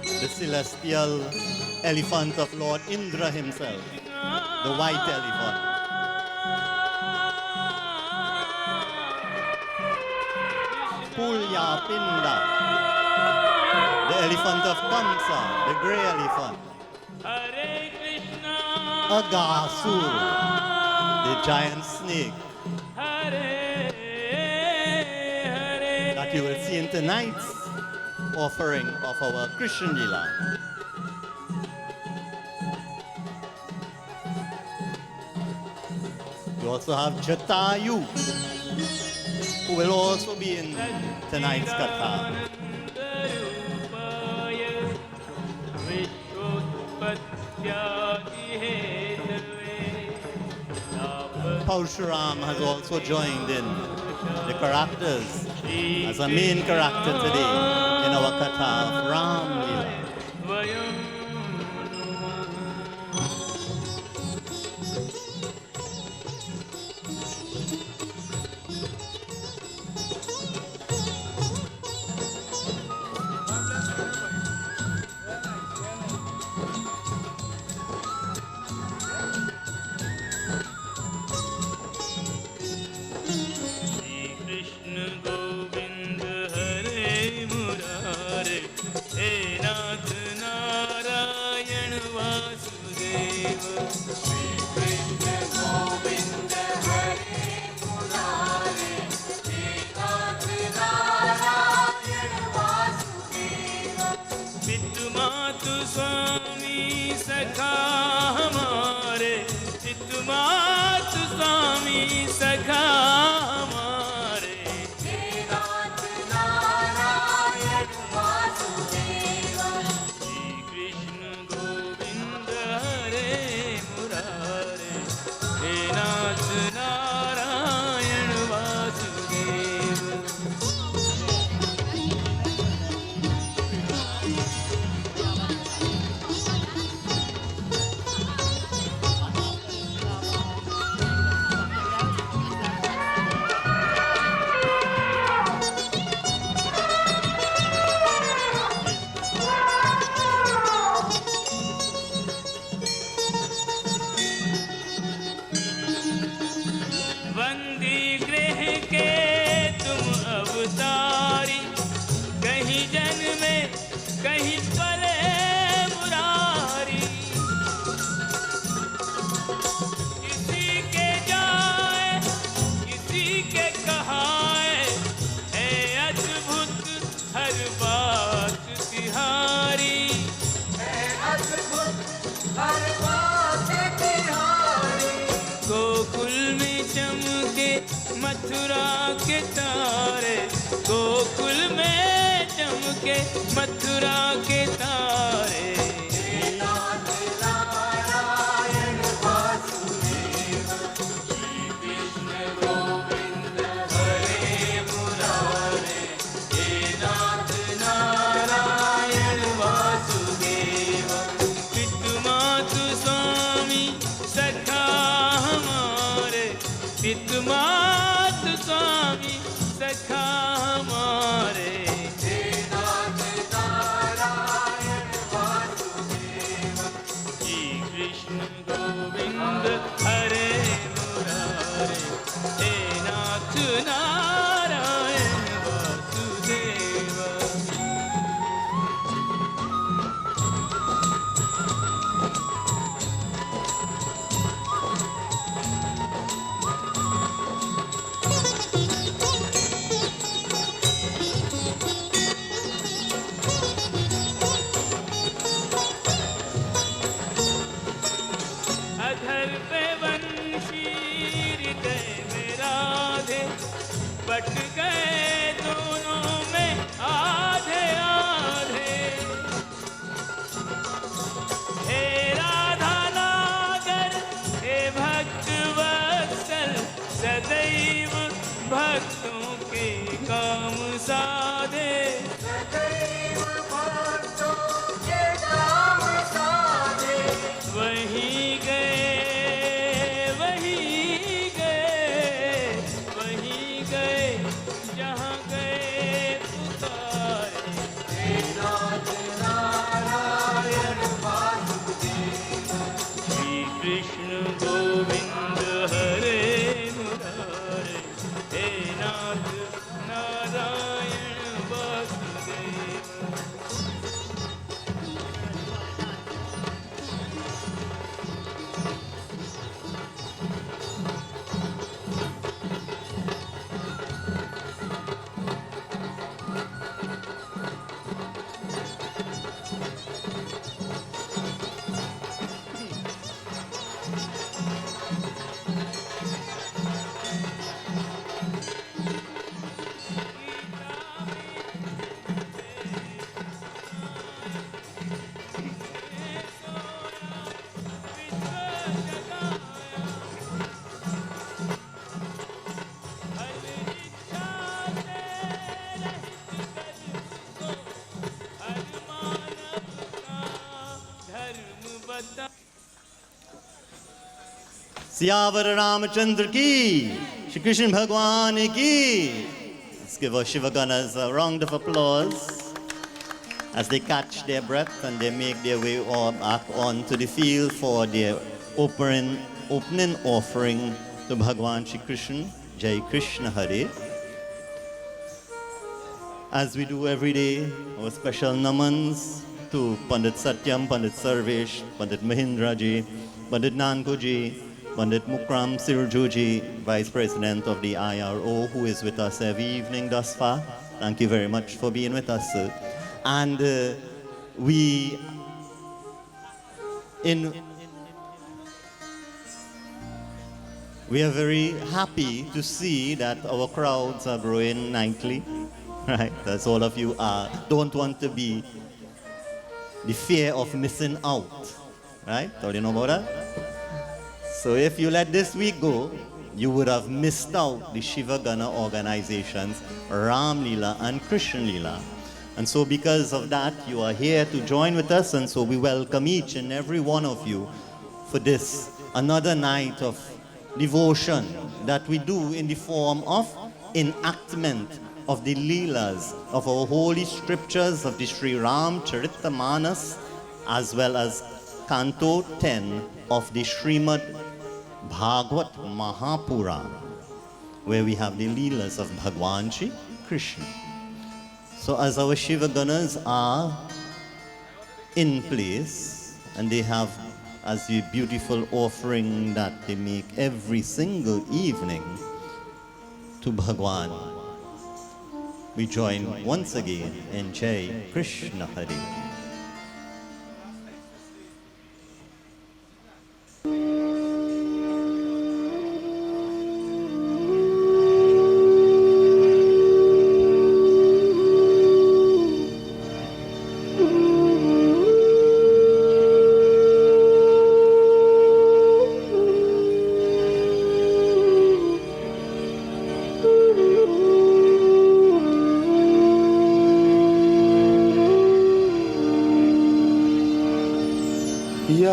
The celestial elephant of Lord Indra himself, the white elephant. Pulya Pinda, the elephant of Kamsa, the grey elephant. Agasur, the giant snake. That you will see in tonight's offering of our Krishna Leela. You also have Jatayu, who will also be in tonight's katha. Parshuram has also joined in the characters as a main character today in our katha of Ram Leela. He Nath Nara Mathura के तारे, गोकुल में चमके मथुरा के तारे। पितुमातु स्वामी सखा हमारे, हे नाथ नारायण वासुदेव। श्री कृष्ण गोविंद हरे मुरारे, हे नाथ नारायण वासुदेव। अधर पे वंशी हृदय में राधे, बट गए दोनों में आधे आधे। हे राधा नागर, हे भक्त वत्सल, सदैव भक्तों के काम साधे। सदैव भक्तों के काम साधे। वही जहाँ गए पुकारे, हे नाथ नारायण वासुदेव। श्री कृष्ण गोविंद हरे मुरारे, हे नाथ नारायण वासुदेव। सियावर रामचंद्र की, श्री कृष्ण भगवान की. Let's give our Shiva Ganas a round of applause as they catch their breath and they make their way back onto the field for their opening offering to Bhagwan Shri Krishna. Jai Krishna Hare. As we do every day, our special namans to Pandit Satyam, Pandit Sarvesh, Pandit Mahindra ji, Pandit Nanko ji, Pandit Mukram Sirju ji, Vice President of the IRO, who is with us every evening thus far. Thank you very much for being with us, sir. And we are very happy to see that our crowds are growing nightly, right? As all of you don't want to be the fear of missing out, right? Don't you know about that? So if you let this week go, you would have missed out the Shiva Gana organizations, Ram Leela and Krishna Leela. And so because of that, you are here to join with us, and so we welcome each and every one of you for this, another night of devotion that we do in the form of enactment of the Leelas of our holy scriptures of the Sri Ram Charitamanas, as well as Canto 10 of the Srimad Bhagavad Mahapurana, where we have the Leelas of Bhagwan Shri Krishna. So as our Shiva Ganas are in place, and they have as the beautiful offering that they make every single evening to Bhagwan, we join once again in Jai Krishna Hare.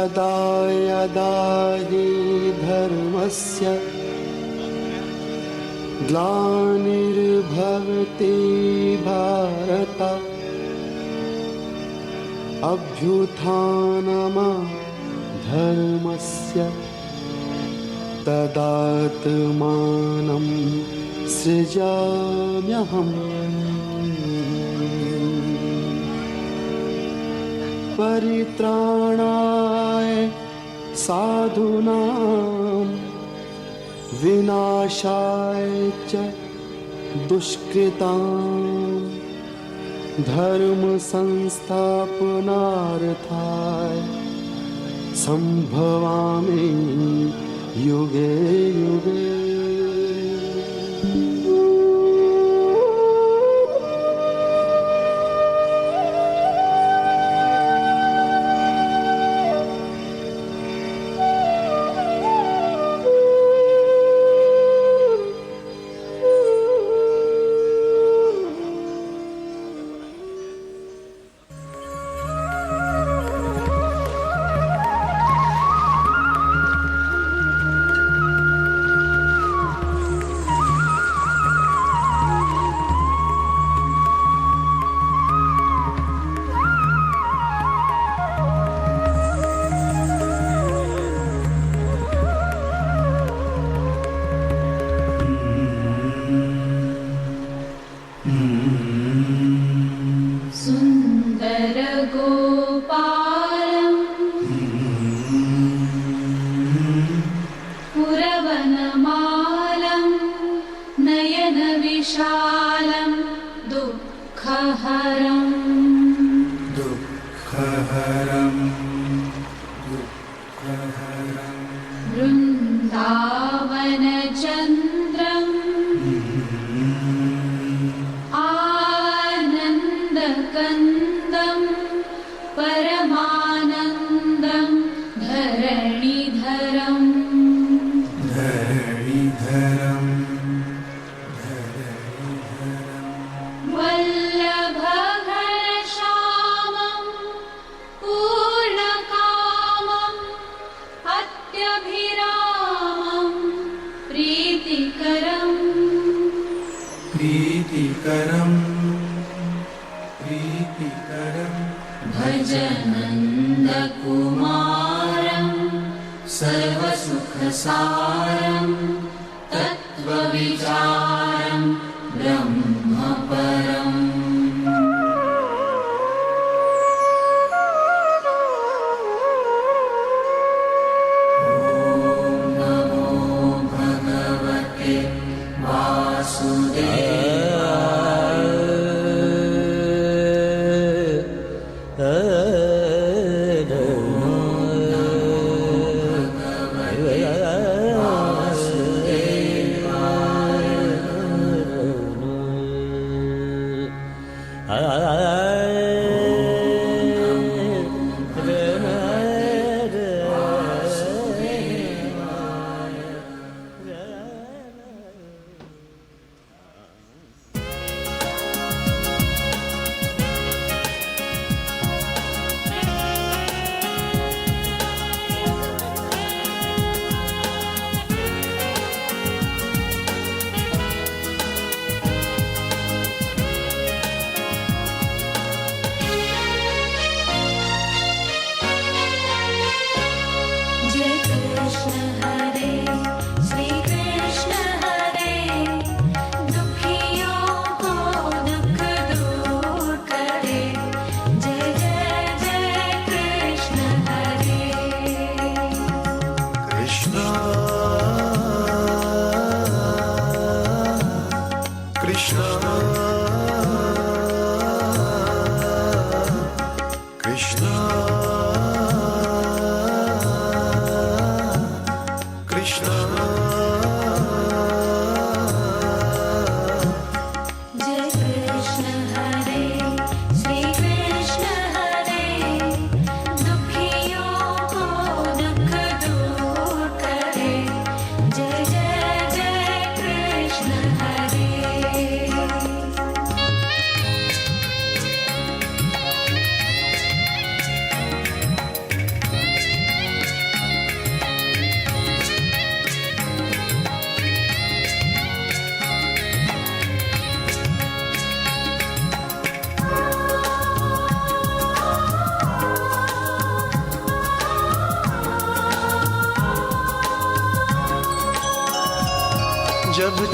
यदा यदा हि धर्मस्य ग्लानिर्भवति भारत अभ्युत्थानमधर्मस्य तदात्मानं सृजाम्यहम् परित्राणाय साधूनां विनाशाय च दुष्कृतां धर्म संस्थापनार्थाय संभवामि युगे युगे।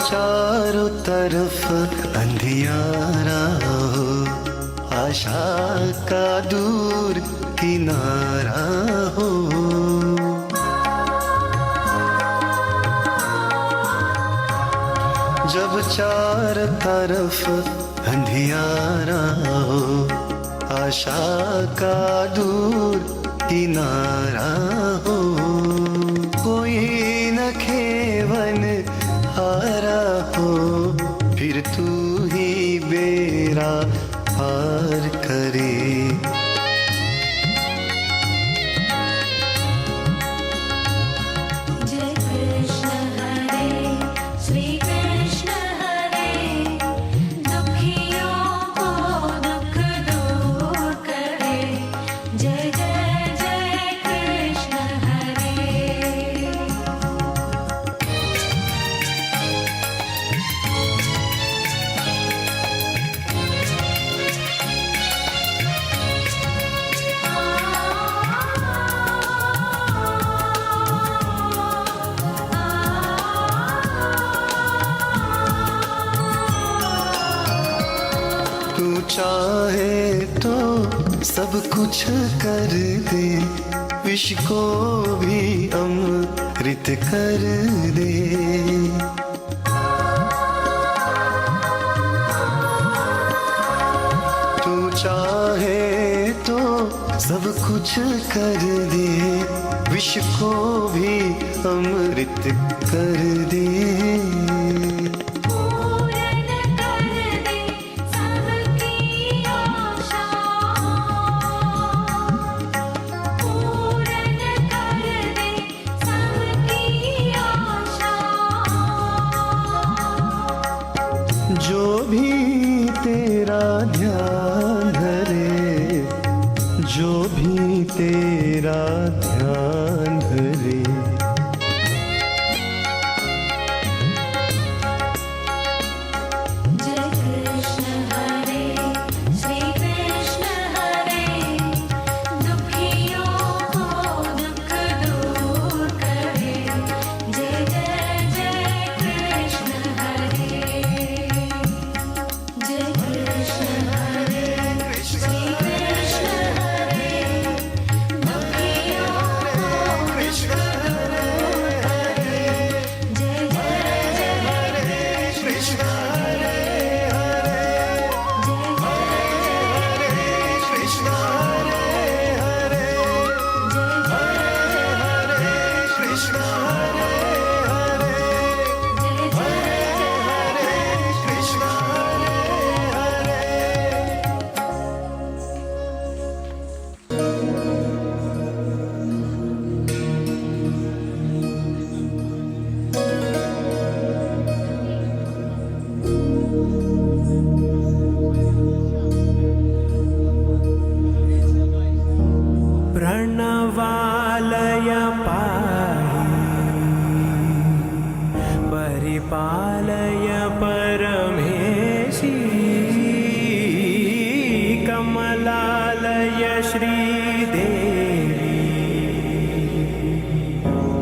चारों तरफ अंधियारा हो, आशा का दूर किनारा हो। जब चार तरफ अंधियारा हो, आशा का दूर किनारा हो। कोई न खेवन हारा हो, फिर तू ही बेड़ा पार करे। जय कृष्ण हरे श्री कृष्ण हरे, दुखियों को दुख दूर करे। जय जय जय कृष्ण हरे। तू चाहे तो सब कुछ कर दे, विष को भी अमृत कर दे। तू चाहे तो सब कुछ कर दे, विष को भी अमृत कर दे। पूर्ण कर दे सबकी आशा, पूर्ण कर दे सबकी आशा। जो भी तेरा ध्यान धरे, जो भी तेरा ध्यान धरे। जय कृष्ण हरे श्री कृष्ण हरे, दुखियों को दुख दूर करे। जय जय जय कृष्ण हरे। जय कृष्ण हरे श्री कृष्ण हरे, दुखियों को दुख दूर करे। जय जय जय कृष्ण हरे। प्रणवालय पाहि, परिपालय परमेशी। कमलालय श्रीदेवी,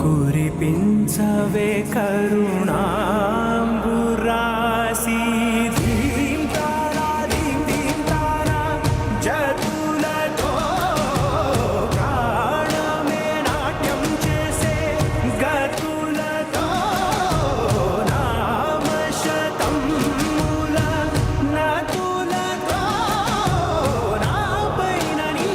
कुरिपिंचवे करुणाम्बुरासी। धीं तारा धीं धीं तारा जतुलतो, प्राणमे नाट्यं चेसे गतुलतो। नाम शतं मूल नतुलतो, नापैननी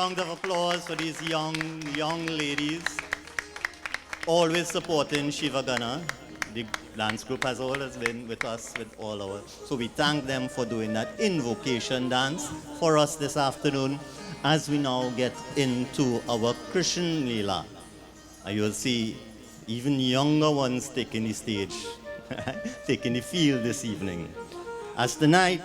round of applause for these young ladies, always supporting Shiva Gana. The dance group has always been with us with all our. So we thank them for doing that invocation dance for us this afternoon as we now get into our Krishna Leela. And you'll see even younger ones taking the stage, taking the field this evening. As tonight,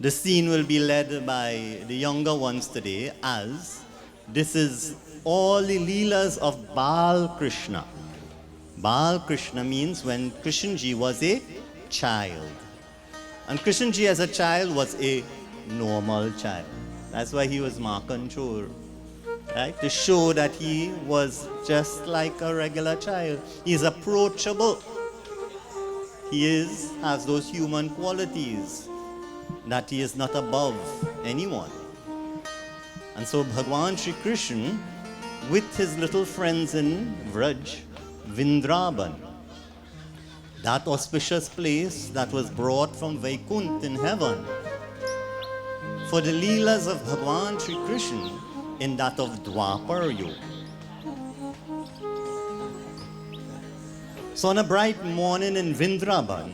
the scene will be led by the younger ones today, as this is all the Leelas of Bal Krishna. Bal Krishna means when Krishnji was a child. And Krishnji as a child was a normal child. That's why he was Makanchur, right? To show that he was just like a regular child. He's approachable. He has those human qualities, that he is not above anyone. And so Bhagwan Shri Krishna, with his little friends in Vraj, Vrindavan, that auspicious place that was brought from Vaikunt in heaven, for the Leelas of Bhagwan Shri Krishna in that of Dwapar Yuga. So on a bright morning in Vrindavan,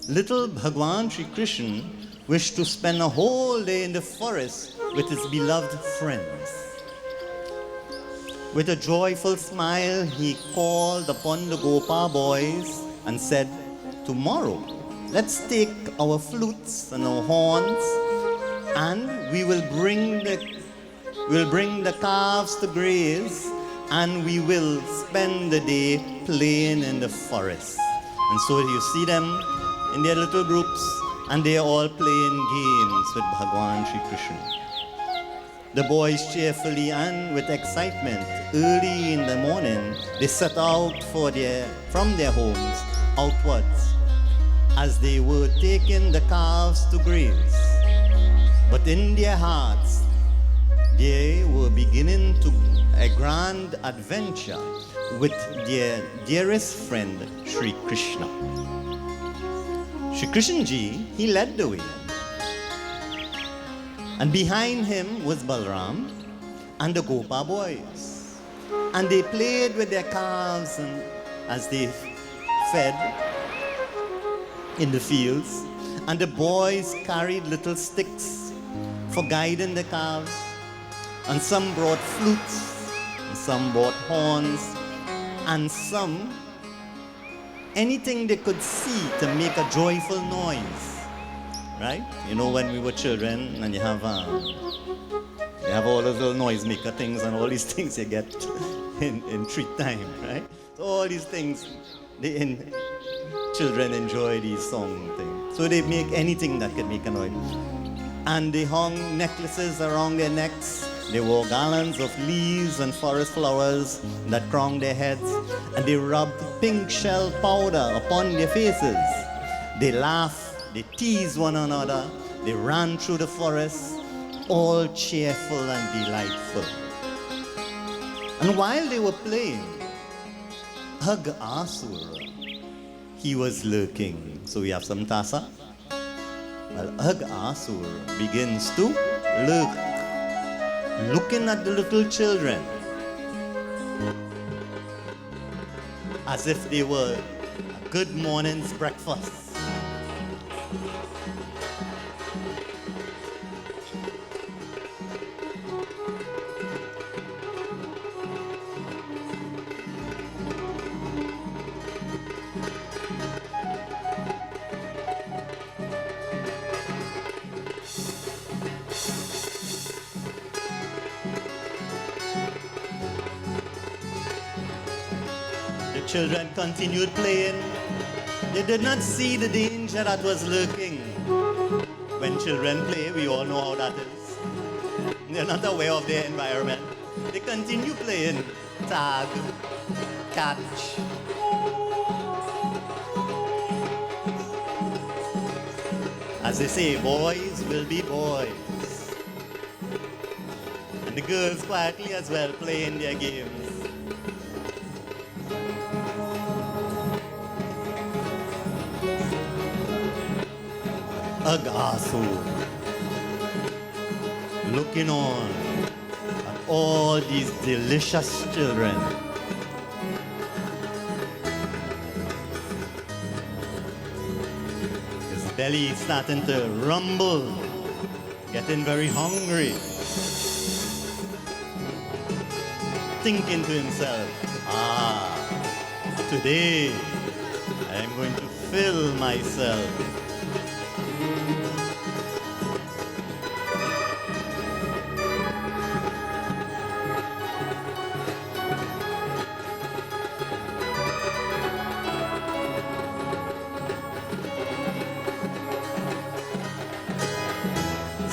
little Bhagwan Shri Krishna wished to spend a whole day in the forest with his beloved friends. With a joyful smile, he called upon the Gopa boys and said, "Tomorrow, let's take our flutes and our horns, and we will bring the calves to graze, and we will spend the day playing in the forest." And so you see them in their little groups, and they are all playing games with Bhagwan Shri Krishna. The boys cheerfully and with excitement, early in the morning, they set out from their homes outwards, as they were taking the calves to graze. But in their hearts, they were beginning a grand adventure with their dearest friend, Sri Krishna. Sri Krishnaji, he led the way. And behind him was Balram and the Gopa boys. And they played with their calves as they fed in the fields. And the boys carried little sticks for guiding the calves. And some brought flutes, and some brought horns, and some anything they could see to make a joyful noise. Right? You know, when we were children and you have all those little noisemaker things and all these things you get in treat time, right? So all these things, children enjoy these song things. So they make anything that can make a noise. And they hung necklaces around their necks. They wore garlands of leaves and forest flowers that crowned their heads. And they rubbed pink shell powder upon their faces. They laughed. They teased one another. They ran through the forest, all cheerful and delightful. And while they were playing, Asura, he was lurking. So we have some tasa. Well, Asura begins to lurk, looking at the little children as if they were a good morning's breakfast. Children continued playing. They did not see the danger that was lurking. When children play, we all know how that is. They're not aware of their environment. They continue playing tag, catch. As they say, boys will be boys. And the girls quietly as well playing their games. Asura. looking on at all these delicious children. His belly is starting to rumble, getting very hungry. Thinking to himself, today I am going to fill myself.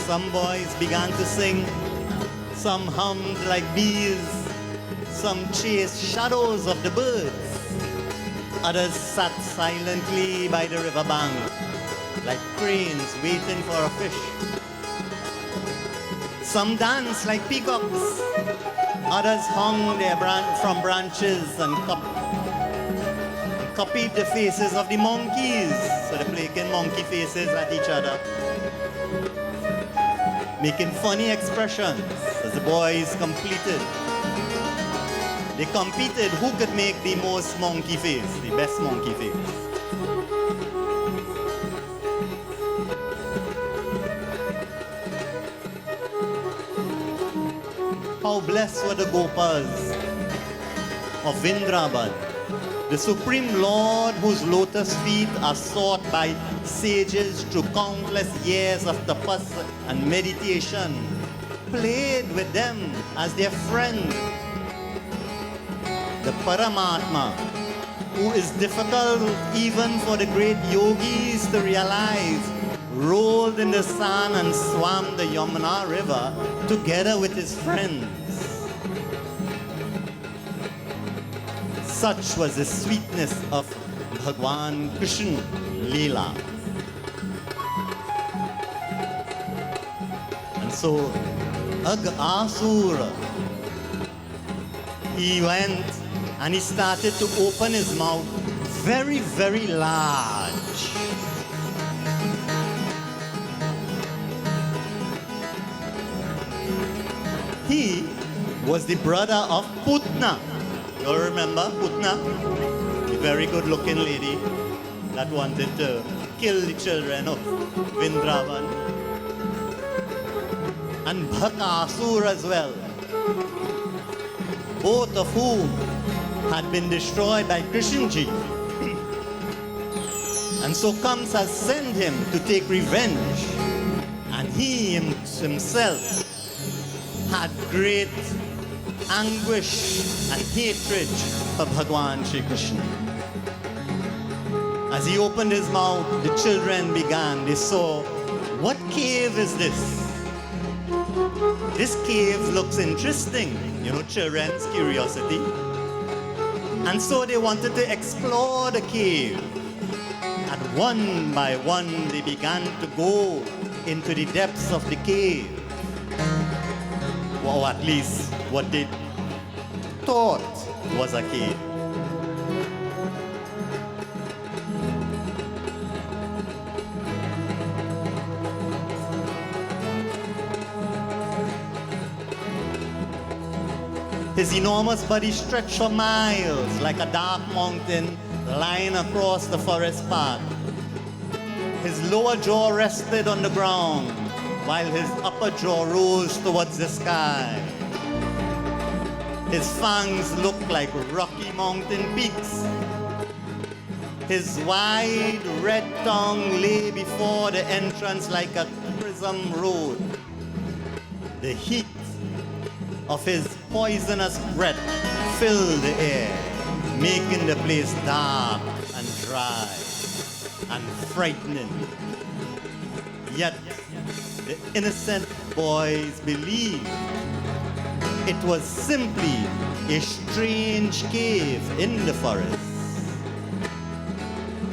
Some boys began to sing, some hummed like bees, some chased shadows of the birds. Others sat silently by the riverbank, like cranes waiting for a fish. Some danced like peacocks. Others hung from branches and copied the faces of the monkeys. So they're playing monkey faces at each other, making funny expressions as the boys completed. They competed who could make the most monkey face, the best monkey face. How blessed were the Gopas of Vrindavan, the Supreme Lord whose lotus feet are sought by sages through countless years of tapas and meditation, played with them as their friend. The Paramatma, who is difficult even for the great yogis to realize, rolled in the sand and swam the Yamuna river together with his friends. Such was the sweetness of Bhagwan Krishna Leela. And so Asura, he went and he started to open his mouth very, very large. He was the brother of Putna. You all remember Putna? The very good-looking lady that wanted to kill the children of Vrindavan. And Bhakasur as well, both of whom had been destroyed by Krishnji. And so Kamsa sent him to take revenge. And he himself had great anguish and hatred for Bhagwan Shri Krishna. As he opened his mouth, the children began. They saw, what cave is this? This cave looks interesting. You know, children's curiosity. And so they wanted to explore the cave. And one by one, they began to go into the depths of the cave. Or at least what they thought was a cave. His enormous body stretched for miles like a dark mountain lying across the forest path. His lower jaw rested on the ground while his upper jaw rose towards the sky. His fangs looked like rocky mountain peaks. His wide red tongue lay before the entrance like a prism road. The heat of his poisonous breath filled the air, making the place dark and dry and frightening. Yet the innocent boys believed it was simply a strange cave in the forest.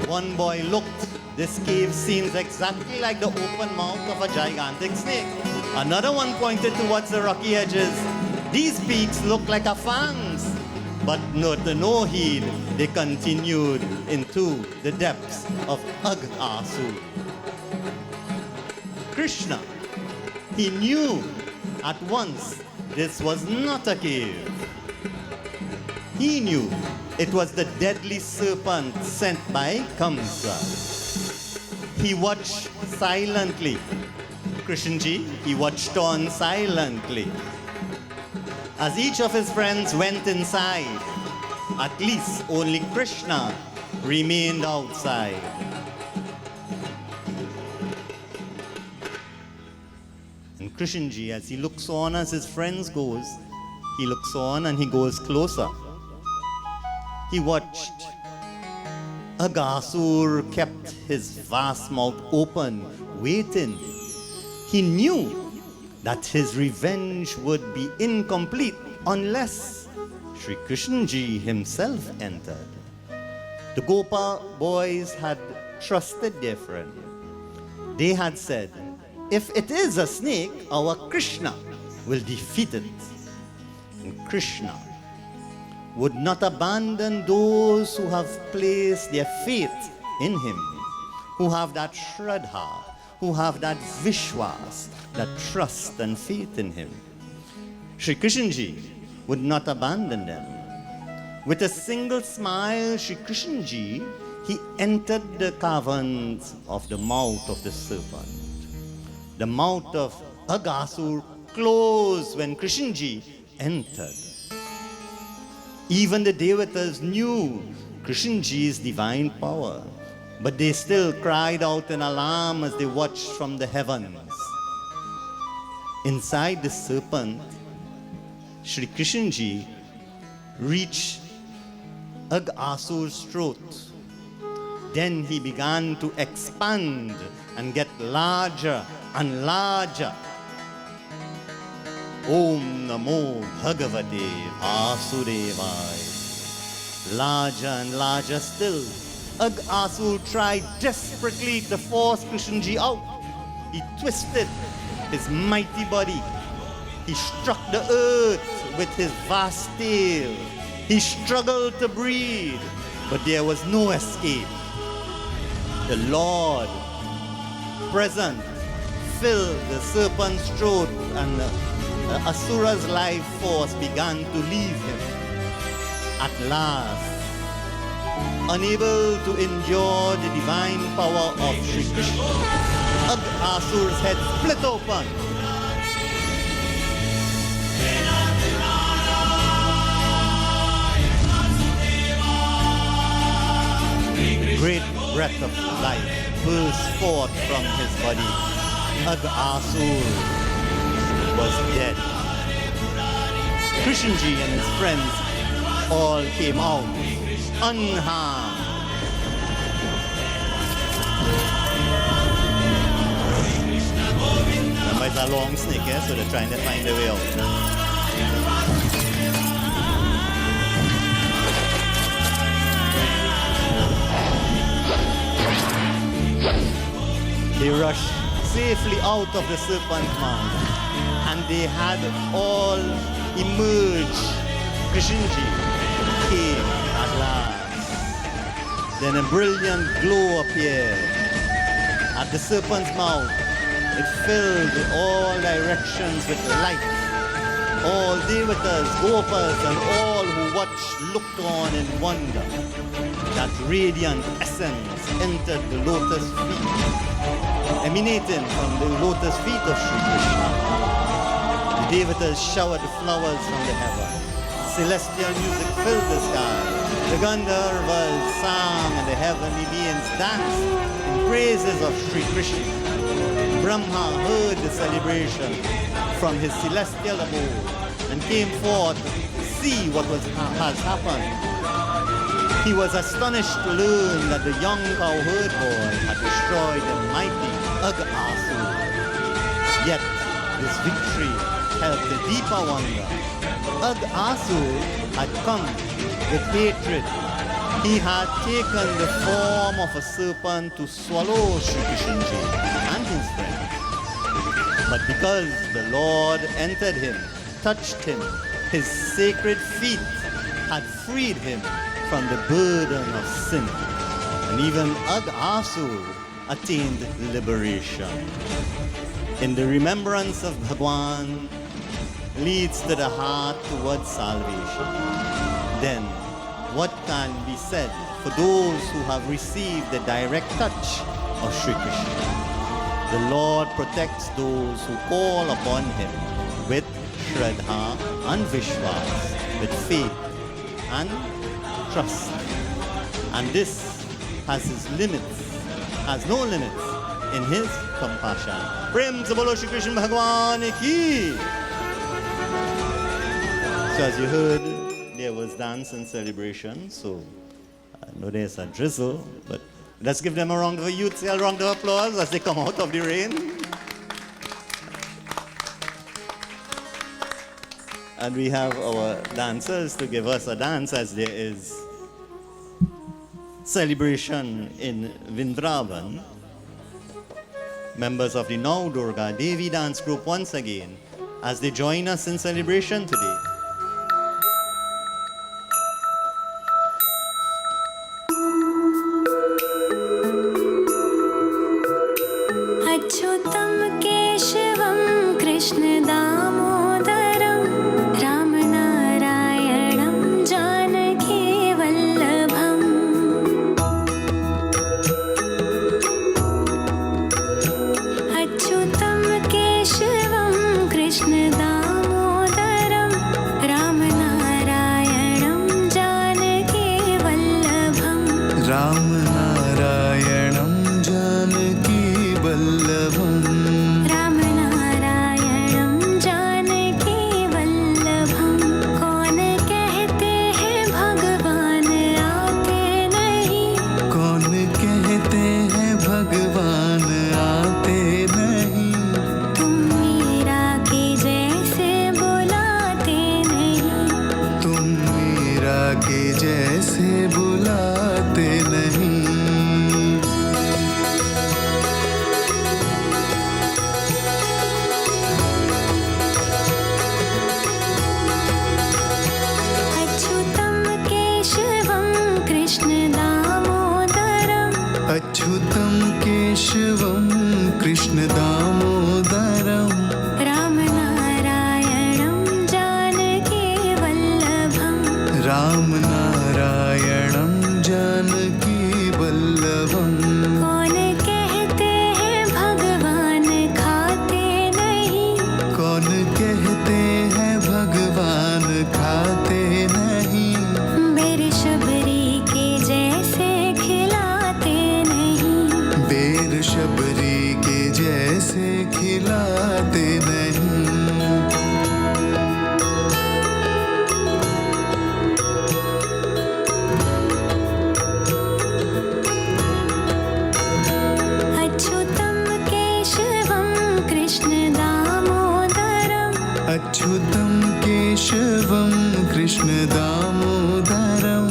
One boy looked. This cave seems exactly like the open mouth of a gigantic snake. Another one pointed towards the rocky edges. These peaks look like a fangs. But to no heed, they continued into the depths of Asu. Krishna, he knew at once this was not a cave. He knew it was the deadly serpent sent by Kamsa. He watched silently. Krishnji, he watched on silently. As each of his friends went inside, at least only Krishna remained outside. And Krishnji, as he looks on as his friends goes, he looks on and he goes closer. He watched. Aghasur kept his vast mouth open, waiting. He knew that his revenge would be incomplete unless Sri Krishnji himself entered. The Gopa boys had trusted their friend. They had said, if it is a snake, our Krishna will defeat it. And Krishna would not abandon those who have placed their faith in him, who have that Shraddha, who have that Vishwas, that trust and faith in him. Sri Krishnji would not abandon them. With a single smile, Sri Krishnji, he entered the caverns of the mouth of the serpent. The mouth of Aghasur closed when Krishnji entered. Even the Devatas knew Krishnji's divine power, but they still cried out in alarm as they watched from the heavens. Inside the serpent, Sri Krishnji reached Aghasur's throat. Then he began to expand and get larger and larger. Om Namo Bhagavate Vasudevaya. Larger and larger still. Aghasur tried desperately to force Krishnji out. He twisted his mighty body. He struck the earth with his vast tail. He struggled to breathe, but there was no escape. The Lord present filled the serpent's throat, and the Asura's life force began to leave him. At last, unable to endure the divine power of Sri Krishna, Aghasura's head split open. Great breath of life burst forth from his body. Aghasur was dead. Krishnji and his friends all came out unharmed. Remember, it's a long snake, eh? So they're trying to find a way out. They rushed safely out of the serpent mouth, and they had all emerged. Krishnji came at last. Then a brilliant glow appeared at the serpent's mouth. It filled all directions with light. All devatas, gopas, and all who watched looked on in wonder. That radiant essence entered the lotus feet, emanating from the lotus feet of Sri Krishna. The devatas showered flowers from the heaven. Celestial music filled the sky. The Gandharvas sang and the heavenly beings danced in praises of Sri Krishna. Brahma heard the celebration from his celestial abode and came forth to see what has happened. He was astonished to learn that the young cowherd boy had destroyed the mighty Aghasur. Yet this victory held the deeper wonder. Aghasur had come with hatred. He had taken the form of a serpent to swallow Sri Krishnji and his friends. But because the Lord entered him, touched him, his sacred feet had freed him from the burden of sin. And even Aghasur attained liberation. In the remembrance of Bhagwan, leads to the heart towards salvation, then what can be said for those who have received the direct touch of Sri Krishna? The Lord protects those who call upon Him with Shraddha and Vishwas, with faith and trust. And this has no limits in His compassion. Prem se bolo Shri Krishna Bhagwan ki. So as you heard, there was dance and celebration. So I know there's a drizzle, but let's give them a round of youths, a round of applause as they come out of the rain. And we have our dancers to give us a dance as there is celebration in Vrindavan. Members of the Now Durga Devi dance group once again as they join us in celebration today. अच्युतं केशवं कृष्णदामोदरं रामनारायणं जानकीवल्लभम् अच्युतं केशवं कृष्णदामोदरं रामनारायणं जानकीवल्लभम् रामनारायणं जानकीवल्लभम् रामनारायणं जानकीवल्लभम् कौन कहते हैं भगवान आते नहीं कौन कहते हैं भगवान आते नहीं तुम मीरा के जैसे बुलाते नहीं तुम मीरा के जैसे बुलाते नहीं अच्युतं केशवं कृष्णदामोदरं अच्युतं केशवं कृष्णदामोदरं रामनारायणं जानकीवल्लभम् रामनारायणं जानकीवल्लभम् कौन कहते हैं भगवान खाते नहीं कौन कहते हैं भगवान खाते नहीं मेरे शबरी के जैसे खिलाते नहीं बेर शबरी के जैसे खिलाते नहीं अच्युतं केशवं कृष्णदामोदरं अच्युतं केशवं कृष्णदामोदरं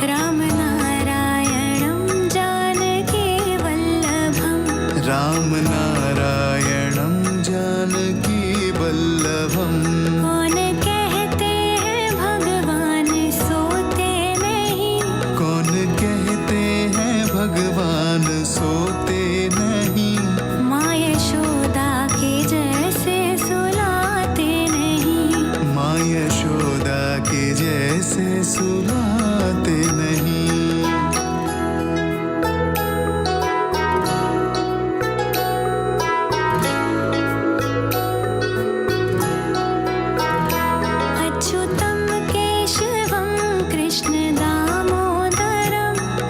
रामनारायणं जानकीवल्लभम् रामनारायणं जानकीवल्लभम् कौन कहते हैं भगवान सोते नहीं कौन कहते हैं भगवान सोते नहीं माँ यशोदा के जैसे सुलाते नहीं माँ यशोदा के जैसे सुलाते नहीं अच्युतं केशवं कृष्णदामोदरं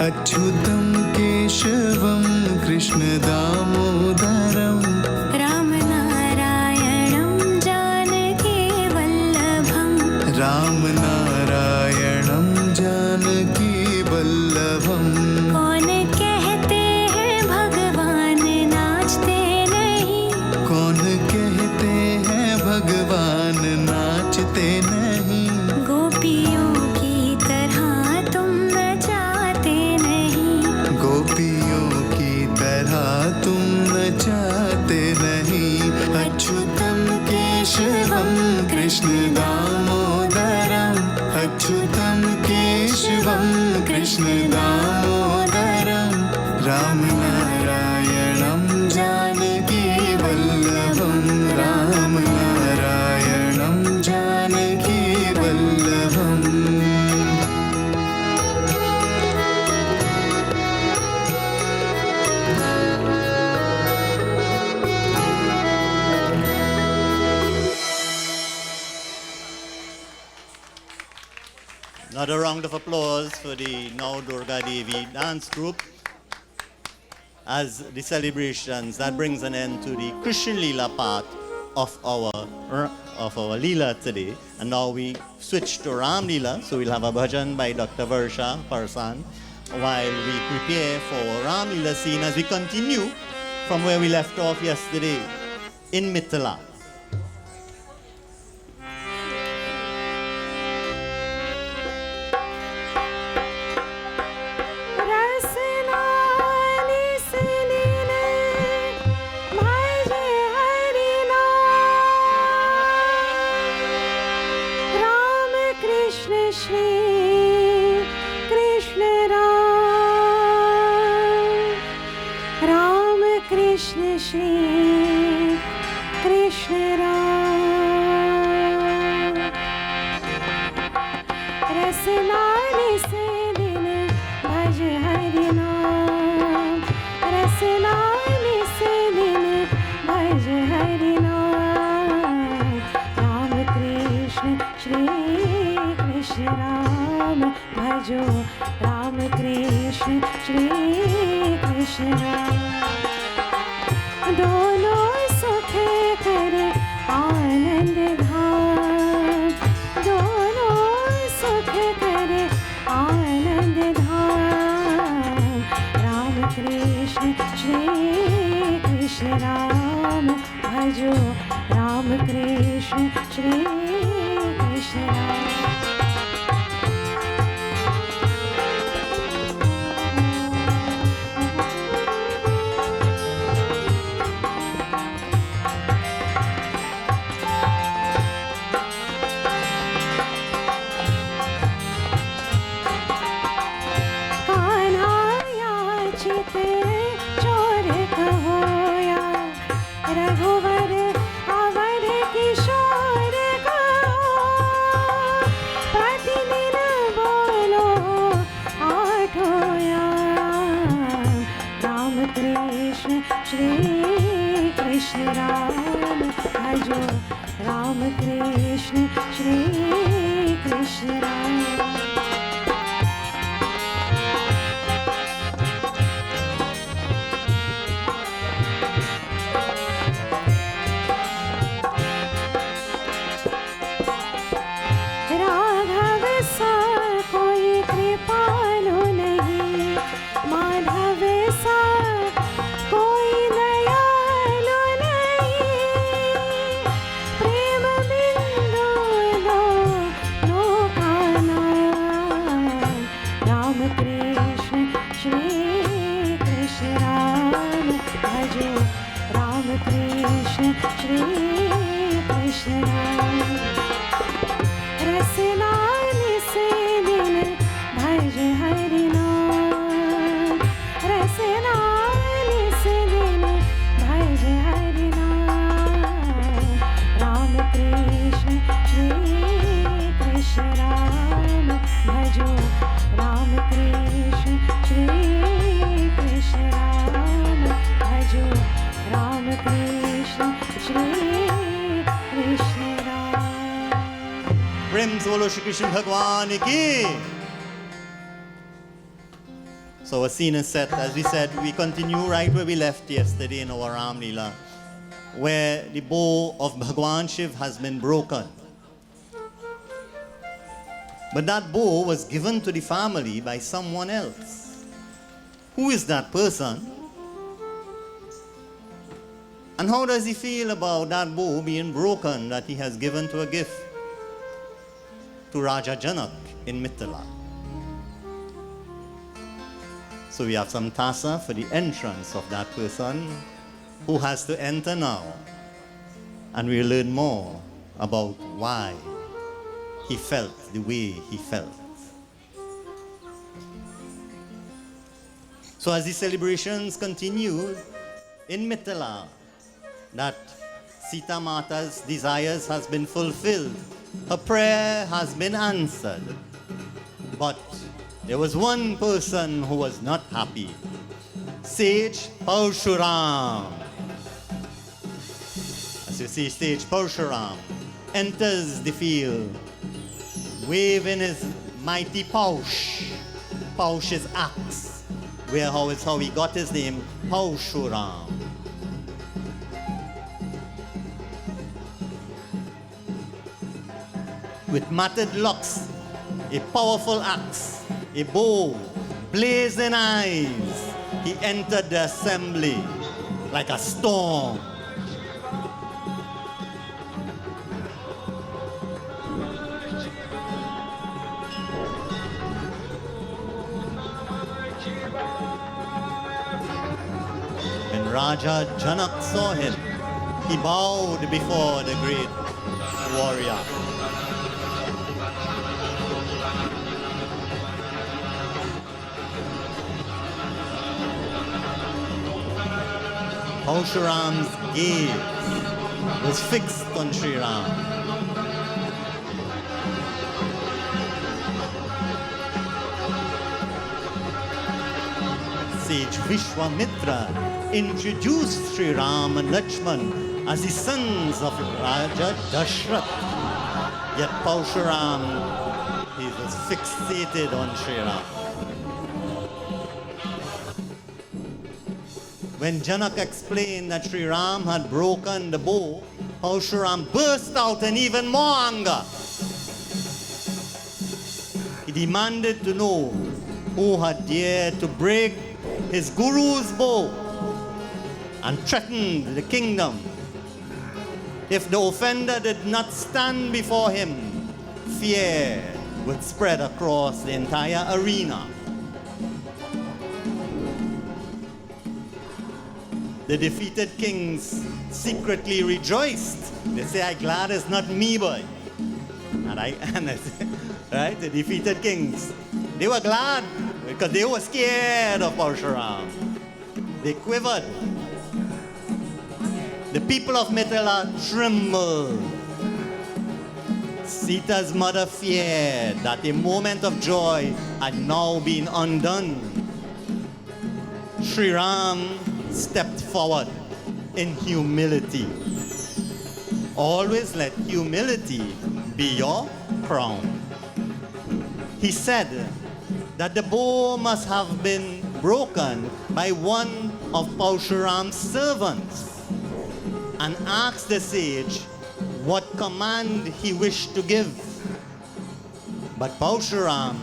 अच्युतं केशवं कृष्णदामोदरं रामनारायणं जानकीवल्लभम् रामनारायणं जानकीवल्लभम् कौन कहते हैं भगवान नाचते नहीं कौन कहते हैं भगवान नाचते नहीं गोपियों की तरह तुम नचाते नहीं गोपियों की तरह तुम नचाते नहीं अच्युतं केशवं कृष्णदामोदरम् अच्युतं केशवं कृष्णदामोदरं रामनारायणं जानकीवल्लभं रामनारायणं Another round of applause for the now Durga Devi dance group. As the celebrations, that brings an end to the Christian Leela part of our Leela today. And now we switch to Ram Leela. So we'll have a bhajan by Dr. Varsha Parsan while we prepare for Ram Leela scene as we continue from where we left off yesterday in Mithila. Krishna Bhagwan ki. So a scene is set. As we said, we continue right where we left yesterday in our Ram Leela, where the bow of Bhagwan Shiv has been broken. But that bow was given to the family by someone else. Who is that person? And how does he feel about that bow being broken that he has given to a gift to Raja Janak in Mithila? So we have some tassa for the entrance of that person who has to enter now. And we'll learn more about why he felt the way he felt. So as the celebrations continue in Mithila, that Sita Mata's desires has been fulfilled. Her prayer has been answered. But there was one person who was not happy. Sage Parshuram. As you see, Sage Parshuram enters the field, waving his mighty Paush. Paush is axe, is how he got his name, Paushuram. With matted locks, a powerful axe, a bow, blazing eyes, he entered the assembly like a storm. When Raja Janak saw him, he bowed before the great warrior. Paushuram's gaze was fixed on Sri Ram. Sage Vishwamitra introduced Sri Ram and Lakshman as the sons of Raja Dashrath. Yet Paushuram, he was fixated on Sri Ram. When Janak explained that Sri Ram had broken the bow, Paushuram burst out in even more anger. He demanded to know who had dared to break his guru's bow and threatened the kingdom. If the offender did not stand before him, fear would spread across the entire arena. The defeated kings secretly rejoiced. They say, "I'm glad it's not me, boy." Right? The defeated kings, they were glad because they were scared of Parshuram. They quivered. The people of Mithila trembled. Sita's mother feared that a moment of joy had now been undone. Sri Ram stepped forward in humility. Always let humility be your crown. He said that the bow must have been broken by one of Paushuram's servants, and asked the sage what command he wished to give. But Paushuram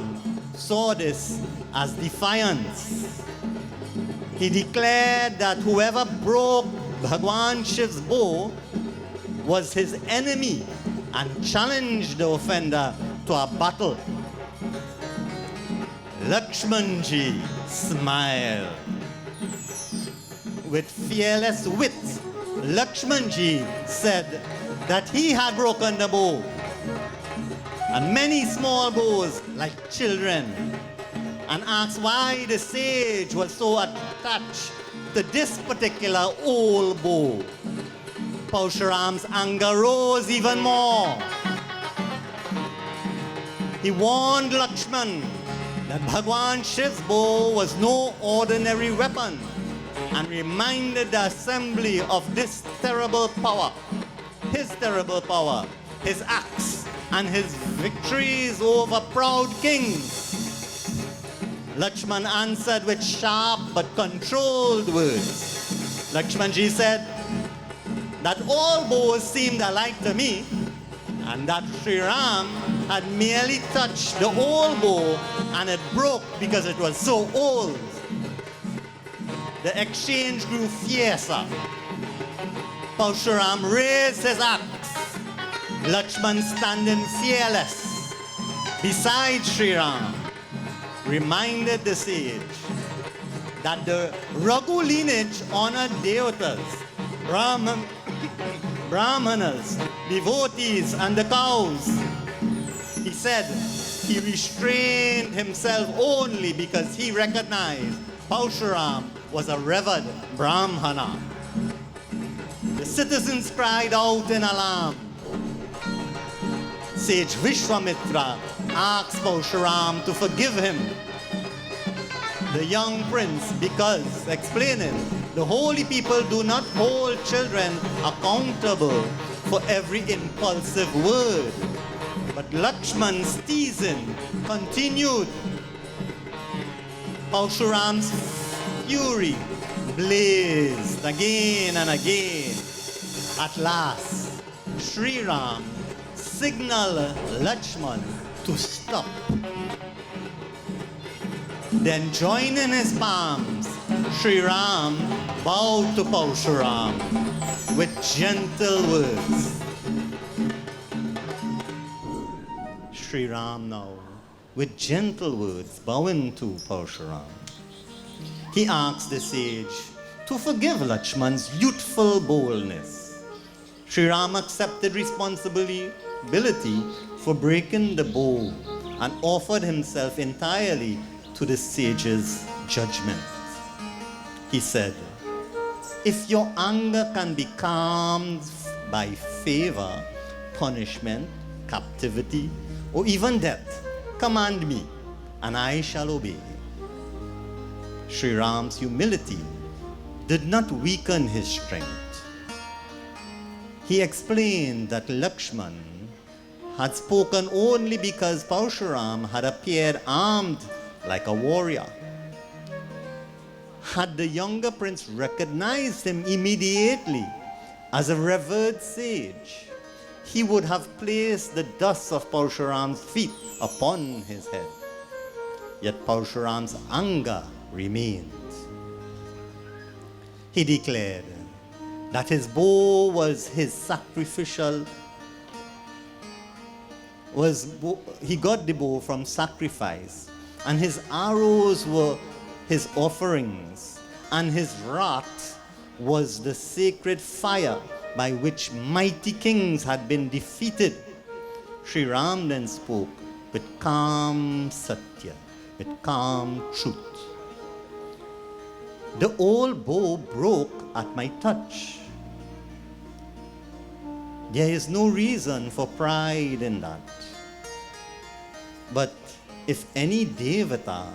saw this as defiance. He declared that whoever broke Bhagwan Shiv's bow was his enemy and challenged the offender to a battle. Lakshmanji smiled. With fearless wit, Lakshmanji said that he had broken the bow, and many small bows like children, and asked why the sage was so attached to this particular old bow. Paushuram's anger rose even more. He warned Lakshman that Bhagwan Shiv's bow was no ordinary weapon, and reminded the assembly of this terrible power, his axe, and his victories over proud kings. Lakshman answered with sharp but controlled words. Lakshmanji said that all bows seemed alike to me, and that Sri Ram had merely touched the old bow and it broke because it was so old. The exchange grew fiercer. Paushuram raised his axe. Lakshman standing fearless beside Sri Ram reminded the sage that the Raghu lineage honored devatas, brahmanas, devotees, and the cows. He said he restrained himself only because he recognized Paushuram was a revered Brahmana. The citizens cried out in alarm. Sage Vishwamitra asked Paushuram to forgive him. The young prince, because, explaining, the holy people do not hold children accountable for every impulsive word. But Lakshman's teasing continued. Parshuram's fury blazed again and again. At last, Sri Ram signaled Lakshman to stop. Then joining his palms, Sri Ram bowed to Parshuram with gentle words. Sri Ram now, with gentle words, bowing to Parshuram, he asked the sage to forgive Lakshman's youthful boldness. Sri Ram accepted responsibility for breaking the bow and offered himself entirely to the sage's judgment. He said, "If your anger can be calmed by favor, punishment, captivity, or even death, command me, and I shall obey." Sri Ram's humility did not weaken his strength. He explained that Lakshman had spoken only because Parshuram had appeared armed like a warrior. Had the younger prince recognized him immediately as a revered sage, he would have placed the dust of Parshuram's feet upon his head. Yet Parshuram's anger remained. He declared that his bow was his sacrificial, he got the bow from sacrifice, and his arrows were his offerings, and his wrath was the sacred fire by which mighty kings had been defeated. Sri Ram then spoke with calm satya, with calm truth. The old bow broke at my touch. There is no reason for pride in that. But if any devata,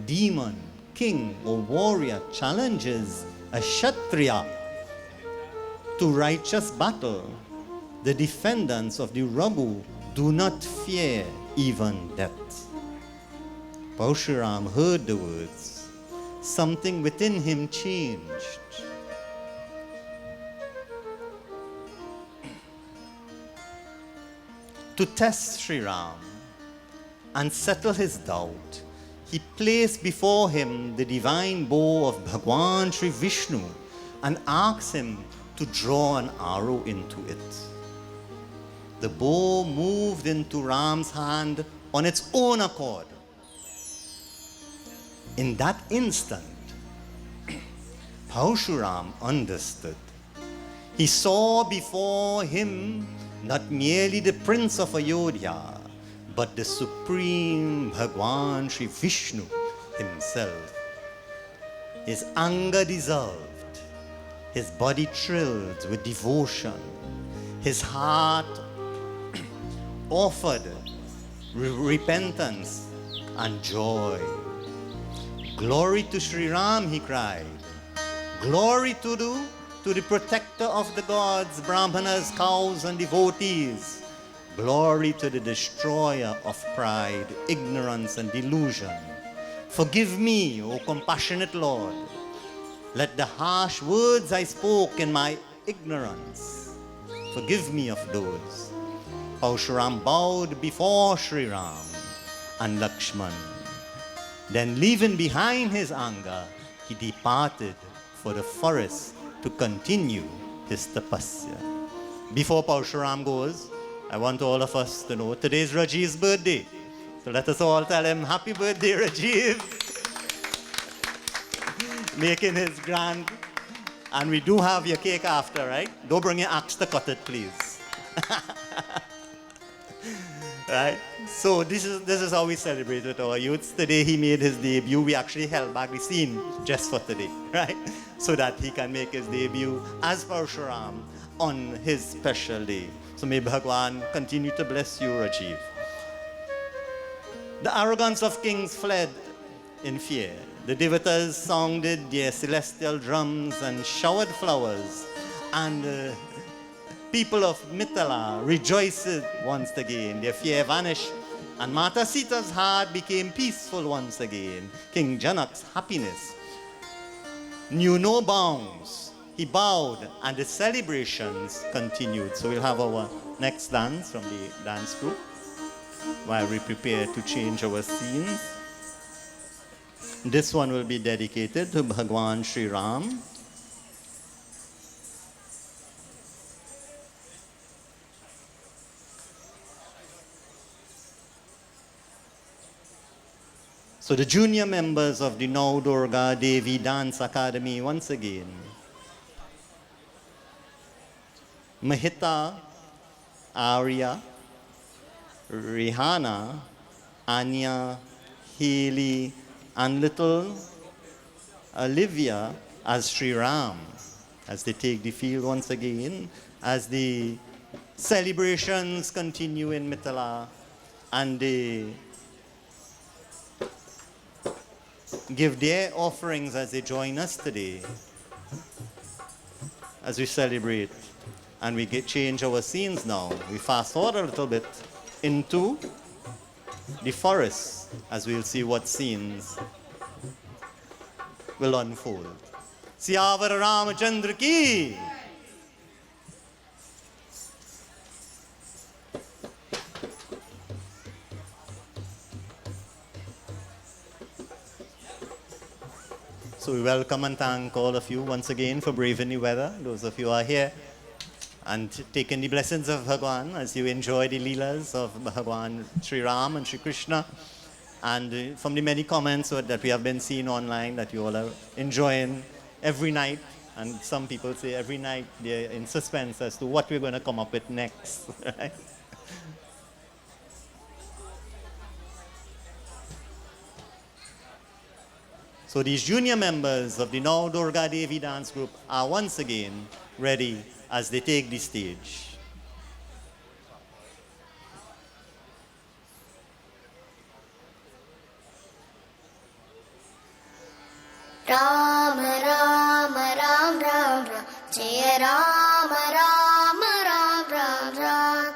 demon, king, or warrior challenges a Kshatriya to righteous battle, the defendants of the Raghu do not fear even death. Parshuram heard the words. Something within him changed. To test Sri Ram and settle his doubt, he placed before him the divine bow of Bhagwan Sri Vishnu and asked him to draw an arrow into it. The bow moved into Ram's hand on its own accord. In that instant, Parshuram understood. He saw before him not merely the Prince of Ayodhya, but the Supreme Bhagwan Sri Vishnu himself. His anger dissolved, his body thrilled with devotion, his heart offered repentance and joy. Glory to Sri Ram, he cried. Glory to the protector of the gods, brahmanas, cows, and devotees. Glory to the destroyer of pride, ignorance, and delusion. Forgive me, O compassionate Lord. Let the harsh words I spoke in my ignorance, forgive me of those. Parshuram bowed before Sri Ram and Lakshman. Then, leaving behind his anger, he departed for the forest to continue his tapasya. Before Parshuram goes, I want all of us to know today's Rajiv's birthday. So let us all tell him, happy birthday, Rajiv. Making his grand. And we do have your cake after, right? Don't bring your axe to cut it, please. Right? So this is how we celebrate with our youths. Today he made his debut. We actually held back the scene just for today, right? So that he can make his debut as Parshuram on his special day. So may Bhagwan continue to bless you, Rajiv. The arrogance of kings fled in fear. The devatas sounded their celestial drums and showered flowers, and people of Mithila rejoiced once again. Their fear vanished And Mata Sita's heart became peaceful once again. King Janak's happiness knew no bounds. He bowed and the celebrations continued. So we'll have our next dance from the dance group while we prepare to change our scenes. This one will be dedicated to Bhagwan Sri Ram. So the junior members of the Now Durga Devi Dance Academy once again. Mahita, Arya, Rihanna, Anya, Haley, and little Olivia as Sri Ram, as they take the field once again, as the celebrations continue in Mithila, and they give their offerings as they join us today, as we celebrate. And we change our scenes now. We fast forward a little bit into the forest, as we'll see what scenes will unfold. Siyavar Ramachandra ki! So we welcome and thank all of you once again for braving the weather. Those of you who are here and taking the blessings of Bhagwan as you enjoy the Leelas of Bhagwan Sri Ram and Sri Krishna. And from the many comments that we have been seeing online that you all are enjoying every night. And some people say every night they're in suspense as to what we're going to come up with next. Right? So these junior members of the Now Durga Devi dance group are once again ready as they take the stage. Ram Ram Ram Ram Ram Jai Ram Ram Ram Ram Ram Ram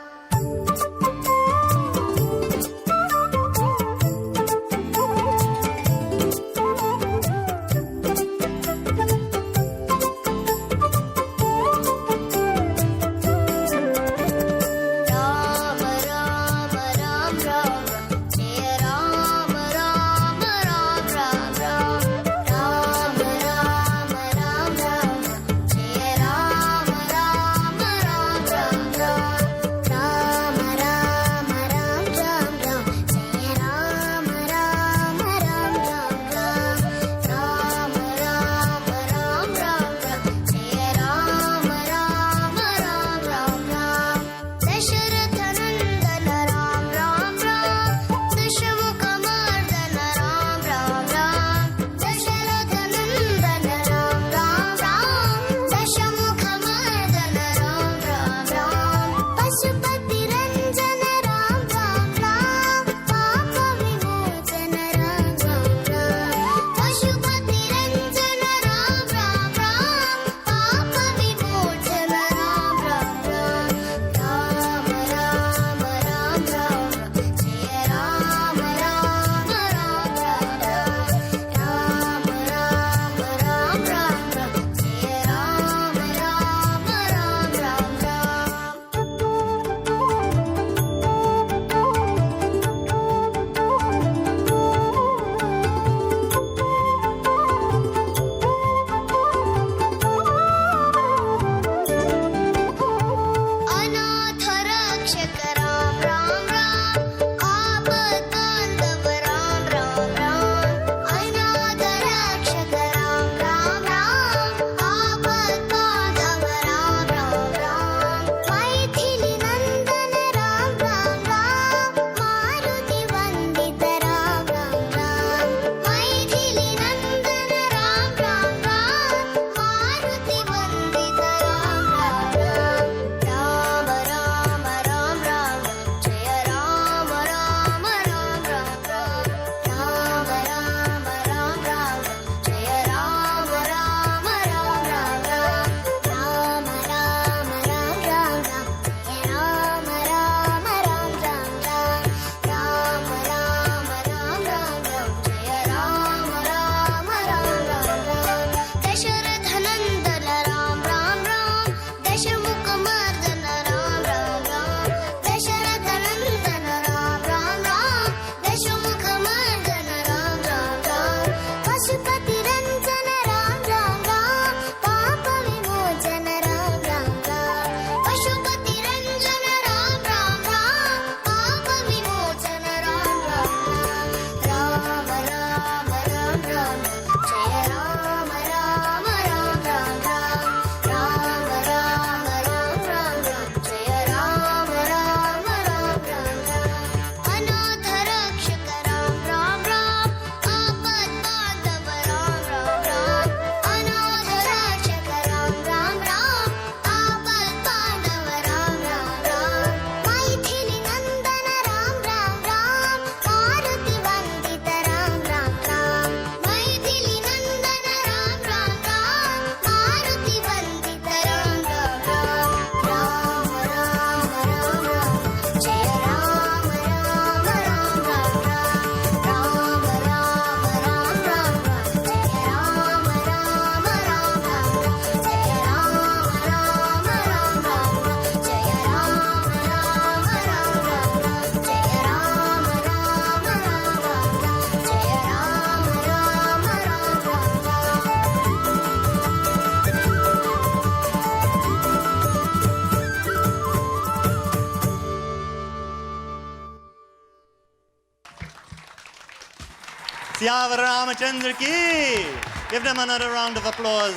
Siyavar Ramachandra ki. Give them another round of applause.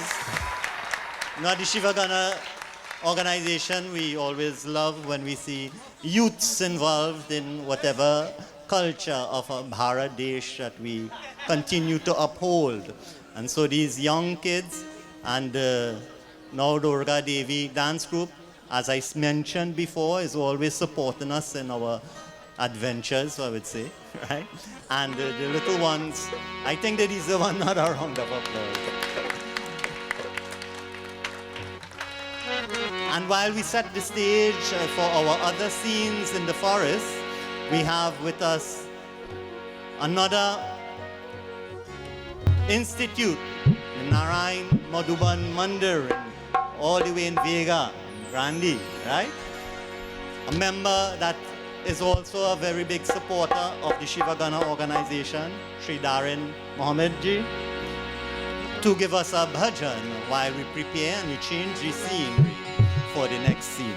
Now the Shiva Gana organization, we always love when we see youths involved in whatever culture of a Bharat Desh that we continue to uphold. And so these young kids and now Durga Devi dance group, as I mentioned before, is always supporting us in our adventures, I would say, right? And the little ones, I think they deserve another round of applause. And while we set the stage for our other scenes in the forest, we have with us another institute, the Narayan Madhuban Mandir, all the way in Vega, Grandi, right? A member that is also a very big supporter of the Shiva Gana organization, Sri Darin Mohammed ji, to give us a bhajan while we prepare and we change the scene for the next scene.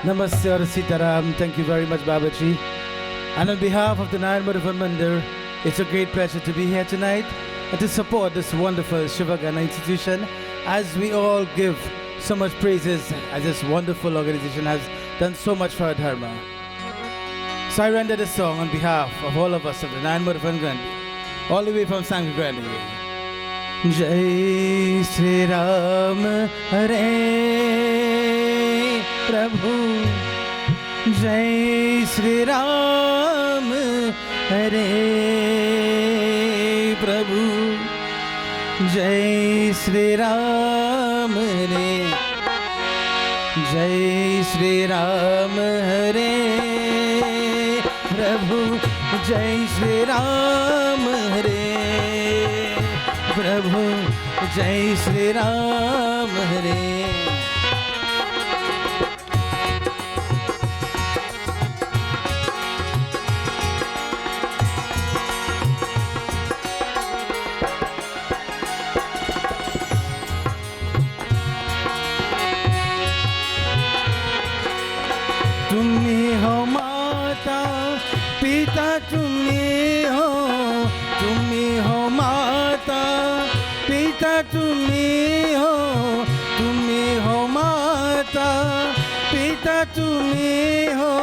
Namaste Aur Sitaram. Thank you very much, Babaji. And on behalf of the Narayan Madhuban Mandir, it's a great pleasure to be here tonight and to support this wonderful Shiva Gana institution as we all give so much praises as this wonderful organization has done so much for our dharma. So I render this song on behalf of all of us of the Narayan Madhuban Mandir, all the way from Sangha Grandi. Jai Sri Ram Hare Prabhu, Jai Sri Ram Hare Prabhu, Jai Sri Ram Hare, Jai Sri Ram Hare Prabhu, Jai Sri Ram Hare Prabhu, Jai Sri Ram Hare. तुम्ही हो माता पिता तुम्ही हो, तुम्ही हो माता पिता तुम्ही हो, तुम्ही हो माता पिता तुम्ही हो,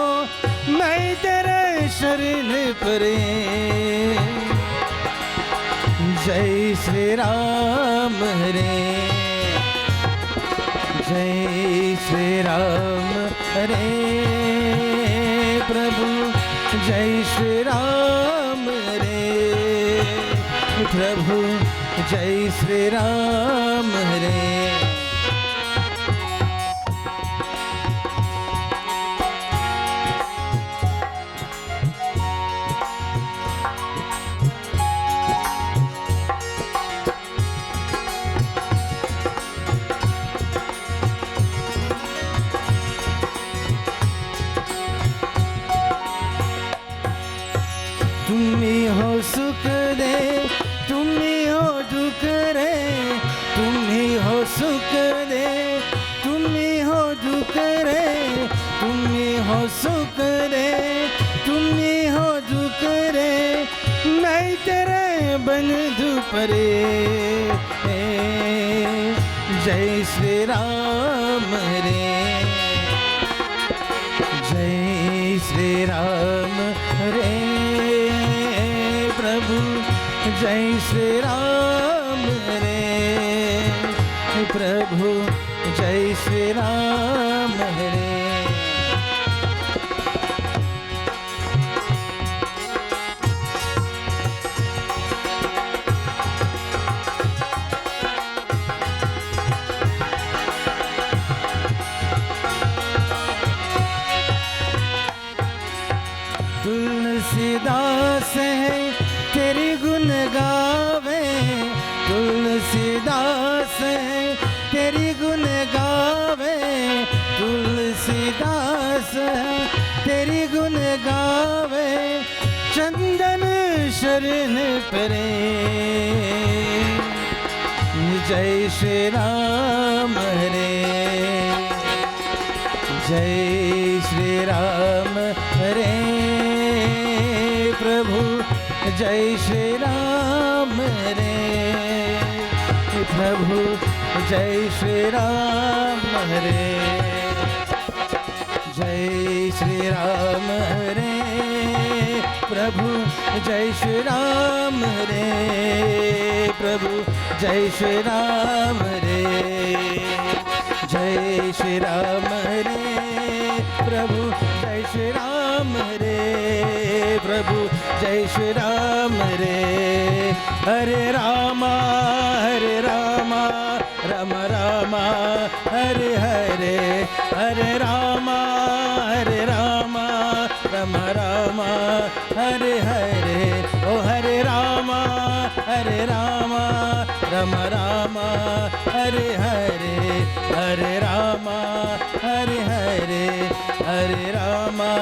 मैं तेरे शरण परे। जय श्री राम हरे, जय श्री राम हरे प्रभु, जय श्री राम हरे प्रभु, जय श्री राम हरे। तुम्ही हो सुख दे, तुम्ही हो दुख रे, तुम्ही हो सुख दे, तुम्ही हो दुख रे, तुम्ही हो सुख रे, तुम्ही हो दुख रे, मैं तेरे बंधु परे। जय श्री राम हरे, जय श्री राम हरे प्रभु, जय श्री राम हरे प्रभु, जय श्री राम हरे। तुलसीदास है तेरी गुण गावे, तुलसीदास है तेरी गुण गावे, तुलसीदास है तेरी गुण गावे, चंदन शरण परे। जय श्री राम हरे, जय श्री राम हरे प्रभु, जय श्री राम रे प्रभु जय श्री राम रे जय श्री राम रे प्रभु जय श्री राम रे प्रभु जय श्री राम रे जय श्री राम रे प्रभु जय श्री राम रे प्रभु जय श्री राम रे हरे रामा राम रामा हरे हरे हरे रामा राम रामा हरे हरे ओ हरे रामा राम रामा हरे हरे हरे रामा हरे हरे हरे रामा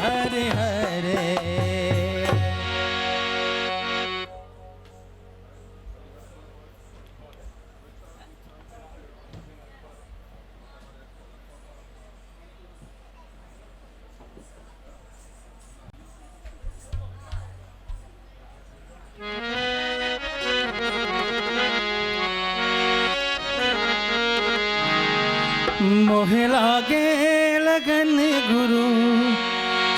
हरे हरे मोहे लागे लगन गुरु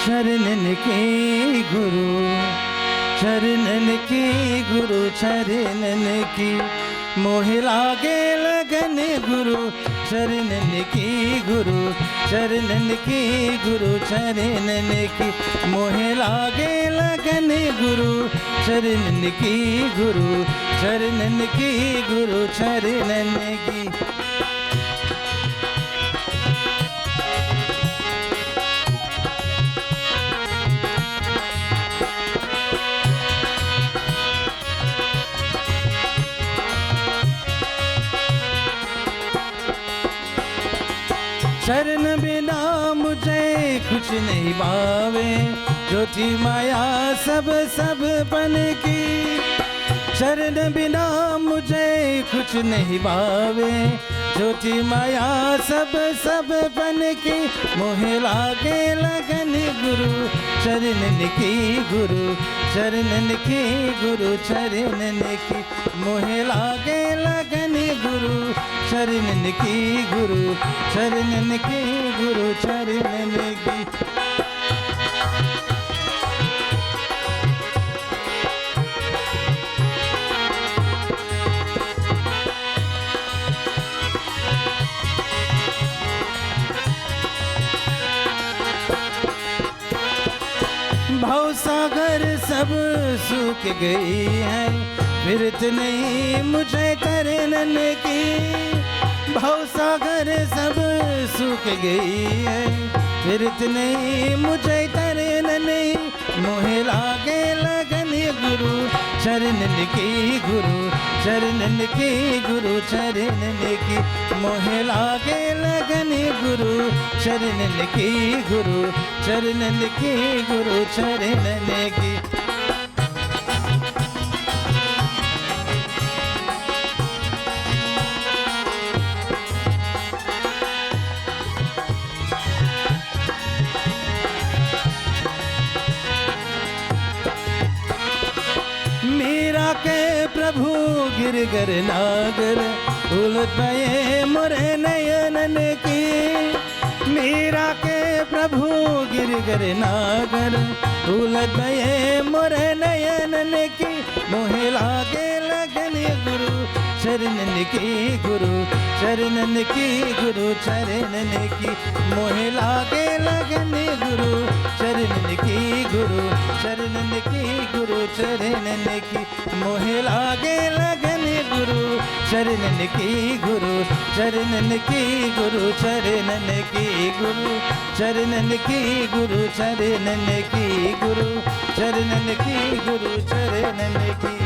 चरणन की गुरु चरणन की गुरु चरणन की मोहे लागे लगन गुरु चरणन की गुरु चरणन की गुरु चरणन की मोहे लागे लगन गुरु चरणन की गुरु चरणन की गुरु चरणन की शरण बिना मुझे कुछ नहीं पावे ज्योति माया सब बन की शरण बिना मुझे कुछ नहीं पावे ज्योति माया सब बन की मोहे लागे लगन गुरु चरणन की गुरु चरणन की गुरु चरणन की मोहे लागे लगन गुरु चरणन की गुरु चरणन की गुरु चरणन की भव सागर सब सूख गई है फिरत नहीं मुझे तरनन की भव सागर सब सूख गई है फिरत नहीं मुझे तरनन मोहे लागे लगन गुरु चरणन की गुरु चरणन की गुरु चरणन की मोहे लागे लगन गुरु चरणन की गुरु चरणन की गुरु चरणन की के प्रभु गिरगर नागर उलट गए मोरे नयनन की मीरा के प्रभु गिरगर नागर उलट गए मोरे नयनन की मोहे लागे लगन गुरु चरणन की गुरु चरणन की गुरु चरणन की मोहे लागे लगन गुरु चरणन की गुरु चरणन की गुरु चरणन की मोहे लागे लगन गुरु चरणन की गुरु चरणन की गुरु चरणन की गुरु चरणन की गुरु चरणन की गुरु चरणन की गुरु चरणन की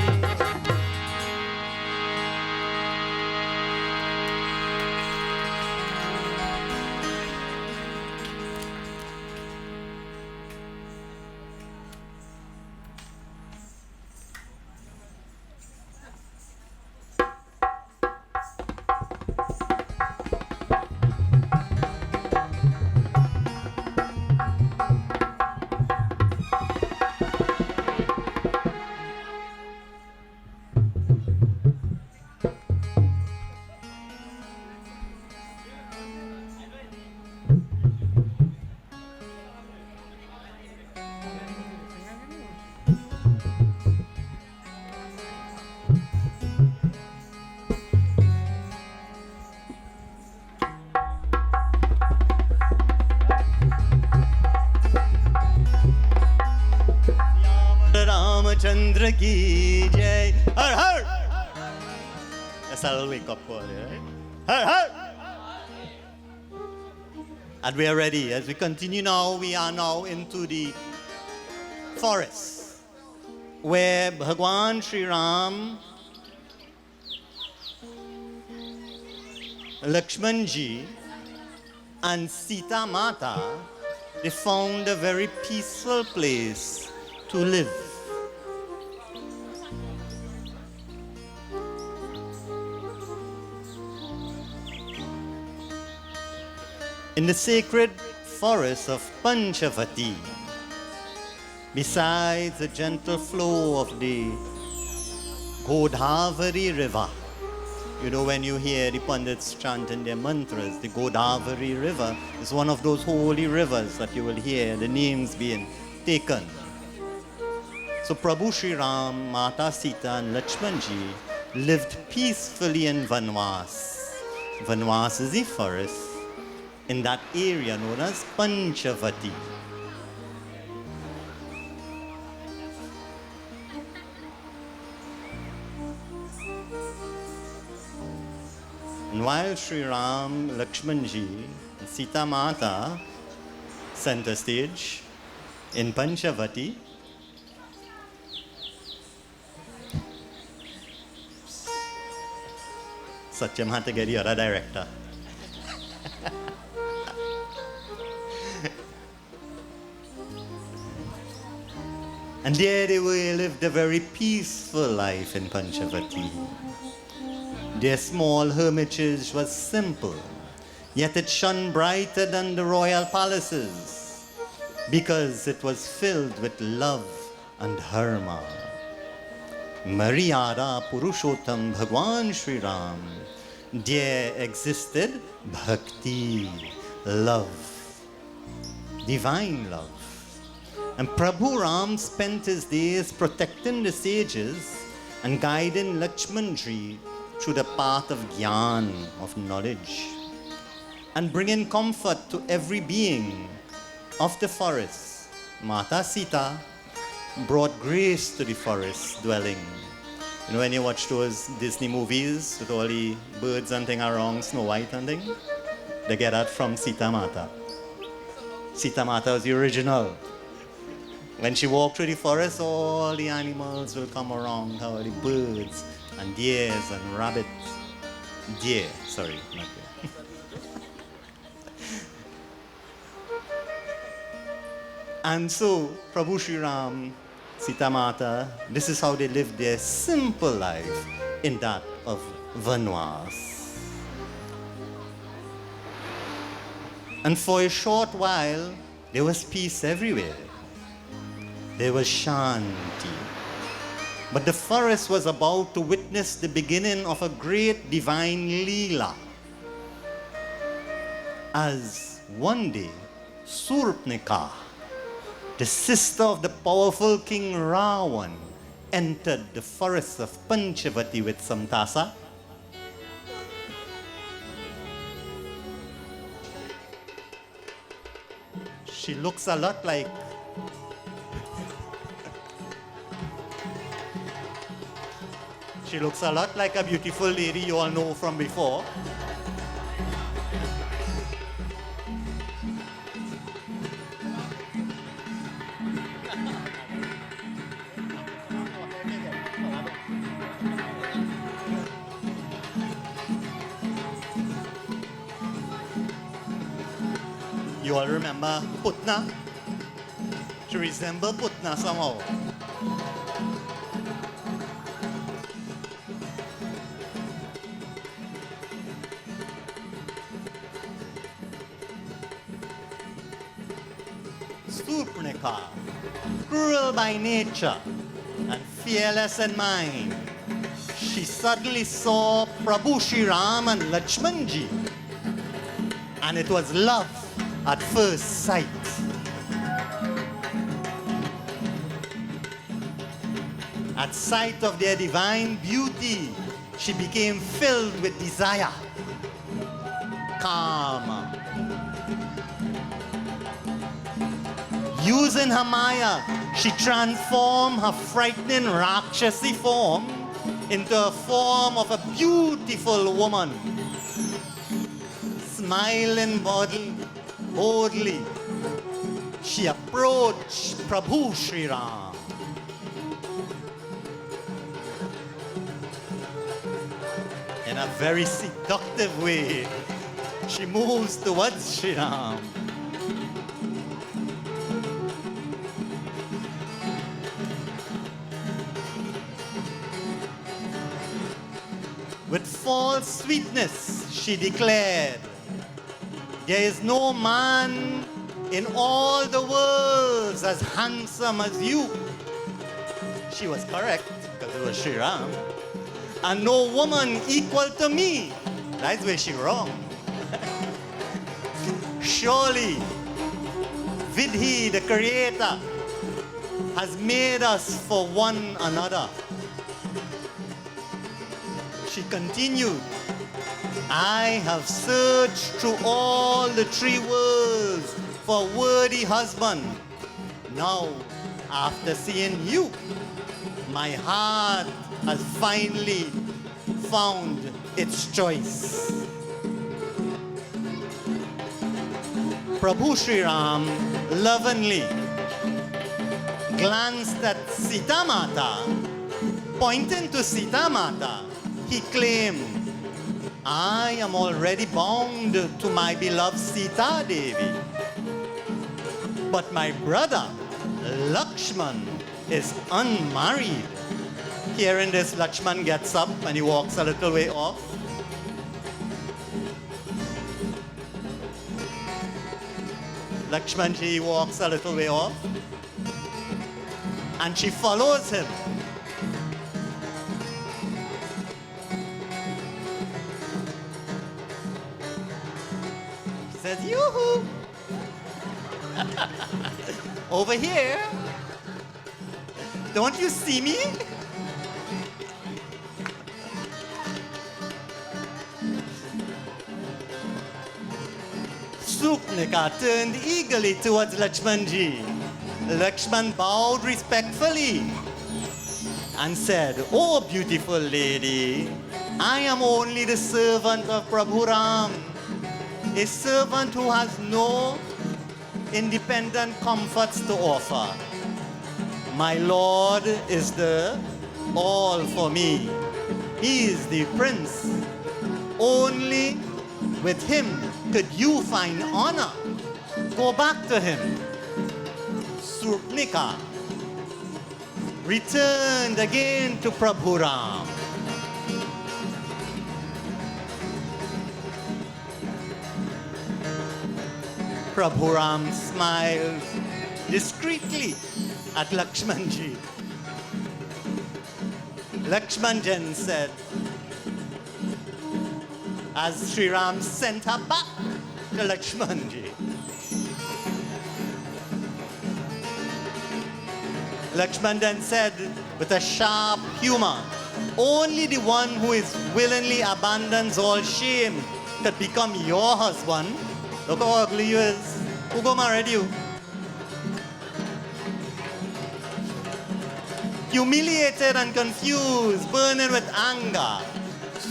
Ramchandra ki jai. Har har. Yes, I'll wake up for you, right? Har har. And we are ready. As we continue now, we are now into the forest where Bhagwan Sri Ram, Lakshmanji, and Sita Mata, they found a very peaceful place to live. In the sacred forest of Panchavati, besides the gentle flow of the Godavari river. You know, when you hear the Pandits chanting their mantras, the Godavari river is one of those holy rivers that you will hear the names being taken. So Prabhu Sri Ram, Mata Sita and Lakshmanji lived peacefully in Vanvas. Vanvas is the forest in that area known as Panchavati. And while Sri Ram, Lakshmanji, and Sita Mata center stage in Panchavati, Satyam had to get the other director. And there they lived a very peaceful life in Panchavati. Their small hermitage was simple, yet it shone brighter than the royal palaces because it was filled with love and dharma. Maryada Purushottam Bhagwan Sri Ram, there existed bhakti, love, divine love. And Prabhu Ram spent his days protecting the sages and guiding Lakshmanji through the path of Gyan, of knowledge, and bringing comfort to every being of the forest. Mata Sita brought grace to the forest dwelling. You know, when you watch those Disney movies with all the birds and thing around, Snow White and thing, they get that from Sita Mata. Sita Mata was the original. When she walked through the forest, all the animals will come around, all the birds and deers and rabbits. Deer, sorry, not deer. And so, Prabhu Sri Ram, Sita Mata, this is how they lived their simple life in that of Vanvas. And for a short while, there was peace everywhere. There was Shanti. But the forest was about to witness the beginning of a great divine Leela. As one day, Surpnika, the sister of the powerful King Ravan, entered the forest of Panchavati with some tasa. She looks a lot like She looks a lot like a beautiful lady you all know from before. You all remember Putna? She resembles Putna somehow. Surpnika, cruel by nature and fearless in mind, she suddenly saw Prabhu Sri Ram and Lakshmanji, and it was love at first sight. At sight of their divine beauty, she became filled with desire, kama. Using her Maya, she transformed her frightening Rakshasi form into a form of a beautiful woman. Smiling boldly, she approached Prabhu Sri Ram. In a very seductive way, she moves towards Sri Ram. With false sweetness, she declared, "There is no man in all the world as handsome as you." She was correct, because it was Sri Ram. "And no woman equal to me." That's where she wrong. "Surely, Vidhi, the Creator, has made us for one another." She continued, "I have searched through all the three worlds for a worthy husband. Now, after seeing you, my heart has finally found its choice." Prabhu Sri Ram lovingly glanced at Sita Mata. Pointing to Sita Mata, he claimed, "I am already bound to my beloved Sita Devi. But my brother, Lakshman, is unmarried." Hearing this, Lakshman gets up and he walks a little way off. Lakshmanji walks a little way off, and she follows him. She says, "Yoo-hoo! Over here. Don't you see me?" Supnika turned eagerly towards Lakshmanji. Lakshman bowed respectfully and said, "Oh, beautiful lady, I am only the servant of Prabhu Ram, a servant who has no independent comforts to offer. My Lord is the all for me. He is the prince. Only with him could you find honor. Go back to him." Surpnika returned again to Prabhu Ram. Prabhu Ram smiled discreetly at Lakshmanji. Lakshmanjan said, as Sri Ram sent her back to Lakshmanji, Lakshman then said with a sharp humor, "Only the one who is willingly abandons all shame could become your husband. Look how ugly you is. Who go married you?" Humiliated and confused, burning with anger,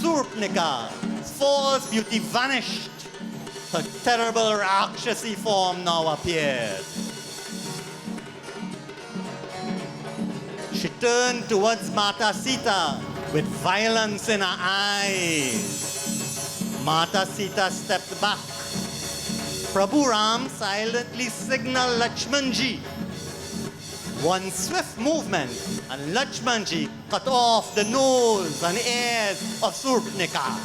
Surpnika's false beauty vanished. Her terrible Rakshasi form now appeared. She turned towards Mata Sita with violence in her eyes. Mata Sita stepped back. Prabhu Ram silently signaled Lakshmanji. One swift movement and Lakshmanji cut off the nose and ears of Surpnika.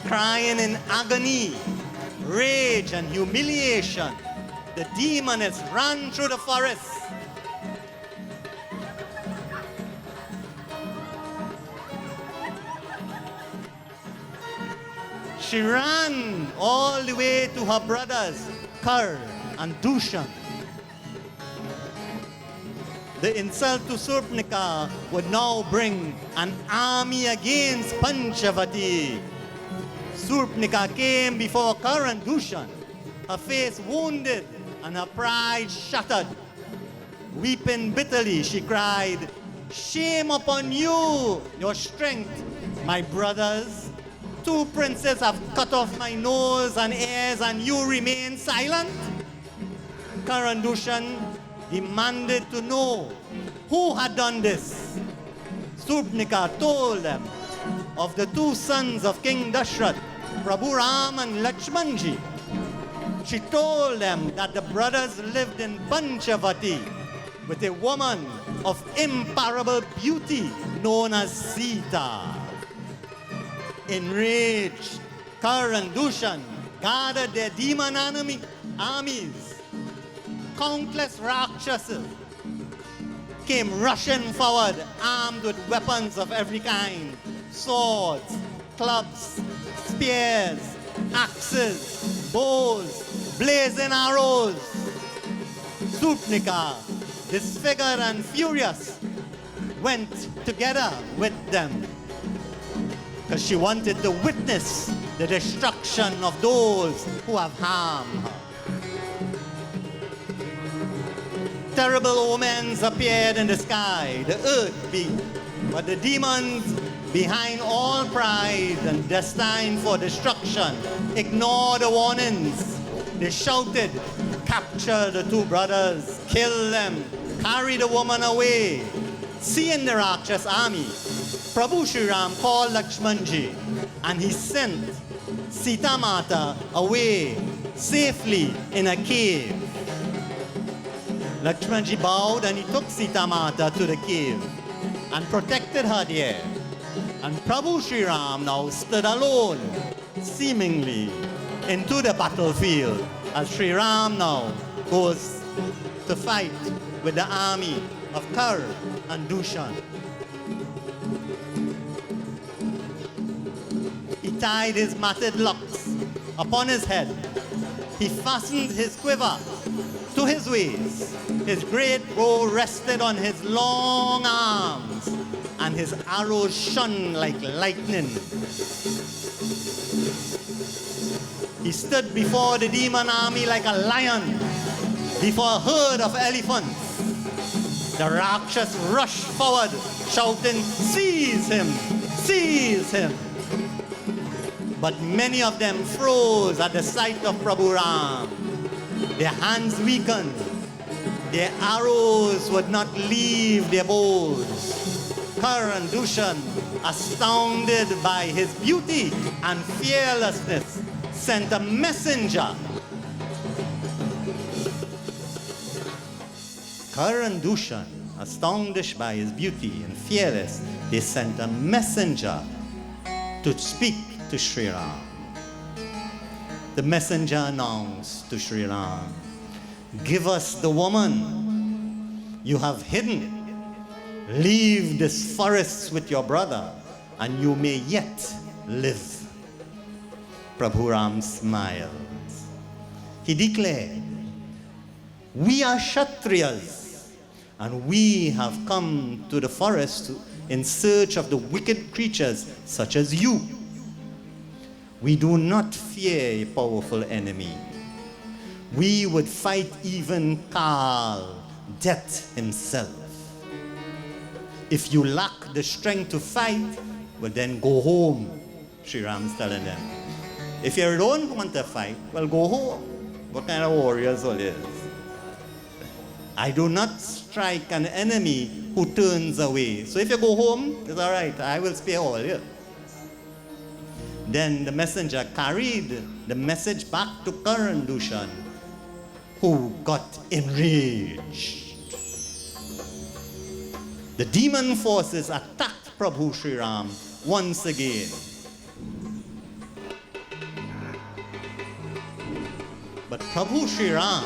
Crying in agony, rage and humiliation, the demoness ran through the forest. She ran all the way to her brothers, Kar and Dushan. The insult to Surpnika would now bring an army against Panchavati. Surpnika came before Karan Dushan, her face wounded and her pride shattered. Weeping bitterly, she cried, "Shame upon you, your strength, my brothers. 2 princes have cut off my nose and ears, and you remain silent?" Karan Dushan demanded to know who had done this. Surpnika told them of the 2 sons of King Dashrath, Prabhu Ram and Lakshmanji. She told them that the brothers lived in Panchavati with a woman of imparable beauty known as Sita. Enraged, Karan Dushan gathered their demon armies. Countless Rakshasas came rushing forward armed with weapons of every kind: swords, clubs, spears, axes, bows, blazing arrows. Surpnika, disfigured and furious, went together with them because she wanted to witness the destruction of those who have harmed her. Terrible omens appeared in the sky. The earth beat, but the demons behind all pride and destined for destruction ignored the warnings. They shouted, "Capture the 2 brothers, kill them, carry the woman away." Seeing the Rakshas army, Prabhu Shri Ram called Lakshmanji and he sent Sita Mata away safely in a cave. Lakshmanji bowed and he took Sita Mata to the cave and protected her there. And Prabhu Shri Ram now stood alone, seemingly, into the battlefield as Shri Ram now goes to fight with the army of Karan and Dushan. He tied his matted locks upon his head. He fastened his quiver to his waist. His great bow rested on his long arms, and his arrows shone like lightning. He stood before the demon army like a lion before a herd of elephants. The Rakshas rushed forward, shouting, "Seize him! Seize him!" But many of them froze at the sight of Prabhu Ram. Their hands weakened. Their arrows would not leave their bows. Karan Dushan, astounded by his beauty and fearlessness, sent a messenger. Karan Dushan, astonished by his beauty and fearless, they sent a messenger to speak to Sri Ram. The messenger announced to Sri Ram, "Give us the woman you have hidden. Leave this forest with your brother, and you may yet live." Prabhu Ram smiled. He declared, "We are Kshatriyas, and we have come to the forest in search of the wicked creatures such as you. We do not fear a powerful enemy. We would fight even Kal, Death himself. If you lack the strength to fight, well then go home," Sri Ram's telling them. If you don't want to fight, well go home. What kind of warriors all is? I do not strike an enemy who turns away. So if you go home, it's all right. I will spare all you. Then the messenger carried the message back to Karan Dushan, who got enraged. The demon forces attacked Prabhu Shri Ram once again. But Prabhu Shri Ram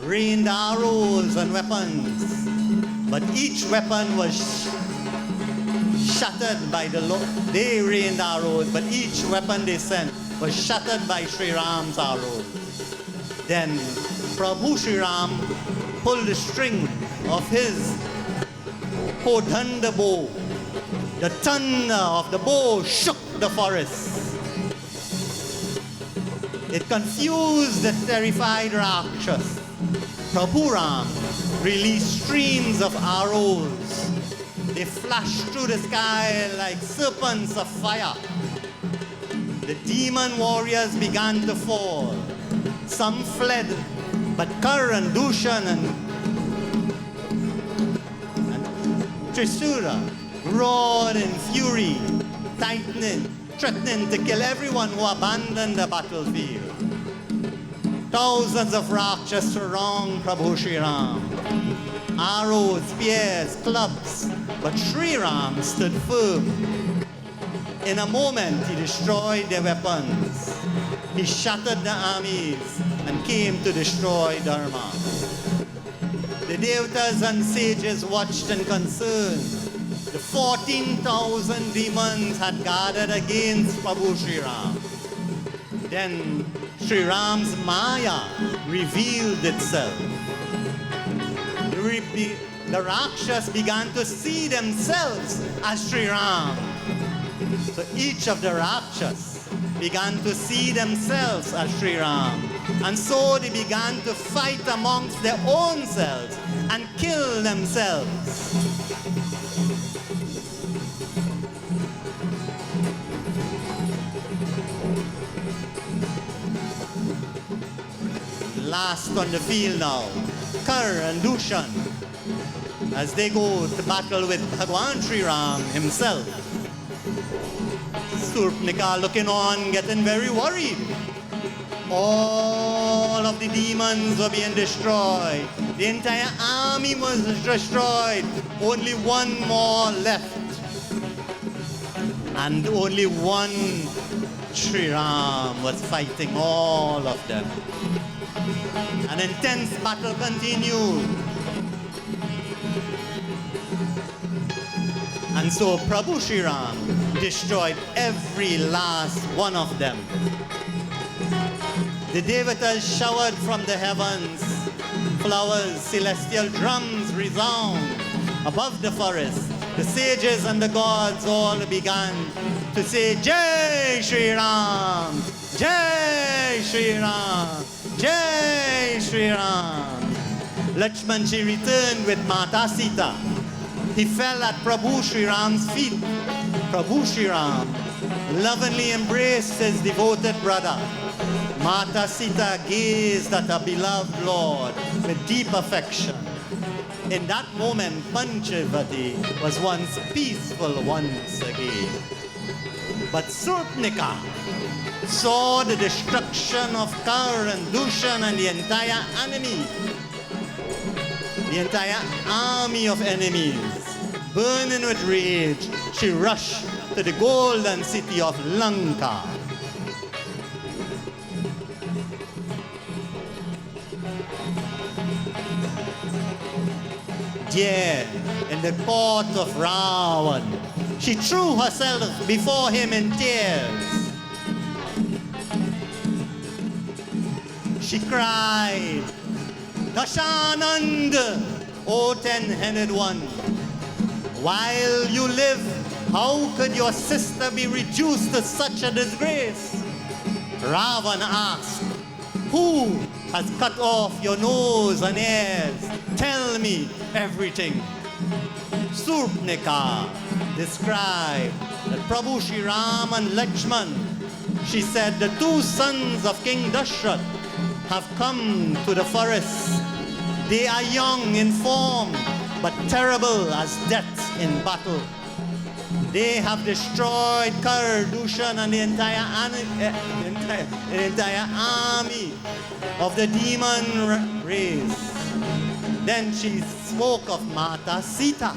rained arrows and weapons, but each weapon was shattered by the Lord. They rained arrows, but each weapon they sent was shattered by Sri Ram's arrows. Then Prabhu Shri Ram pulled the string of his Kodhanda bow. The thunder of the bow shook the forest. It confused the terrified Rakshas. Prabhu Ram released streams of arrows. They flashed through the sky like serpents of fire. The demon warriors began to fall. Some fled, but Karan, Dushan, and Trisura roared in fury, threatening to kill everyone who abandoned the battlefield. Thousands of Rakshas surround Prabhu Shri Ram. Arrows, spears, clubs, but Shri Ram stood firm. In a moment, he destroyed their weapons. He shattered the armies and came to destroy Dharma. The Devatas and sages watched in concern. The 14,000 demons had gathered against Prabhu Shri Ram. Then Shri Ram's Maya revealed itself. The Rakshas began to see themselves as Shri Ram. So each of the Rakshas began to see themselves as Shri Ram. And so they began to fight amongst their own selves and kill themselves. Last on the field now, Kar and Dushan, as they go to battle with Bhagwan Shri Ram himself. Surpnika looking on, getting very worried. All of the demons were being destroyed. The entire army was destroyed. Only one more left. And only one Shri Ram was fighting all of them. An intense battle continued. And so Prabhu Shri Ram destroyed every last one of them. The Devatas showered from the heavens. Flowers, celestial drums resound above the forest. The sages and the gods all began to say, Jai Shri Ram! Jai Shri Ram! Jai Shri Ram! Lakshmanji returned with Mata Sita. He fell at Prabhu Shri Ram's feet. Prabhu Shri Ram lovingly embraced his devoted brother. Mata Sita gazed at her beloved Lord with deep affection. In that moment, Panchavati was once peaceful once again. But Surpnika saw the destruction of Kar and Dushan and the entire enemy, the entire army of enemies. Burning with rage, she rushed to the golden city of Lanka. There, in the court of Ravan, she threw herself before him in tears. She cried, Dashanand, O ten-headed one, while you live, how could your sister be reduced to such a disgrace? Ravan asked, who has cut off your nose and ears? Tell me everything. Surpnika described that Prabhu Shri Ram and Lakshman, she said, the two sons of King Dashrath have come to the forest. They are young in form, but terrible as death in battle. They have destroyed Kar, Dushan, and the entire army of the demon race. Then she spoke of Mata Sita.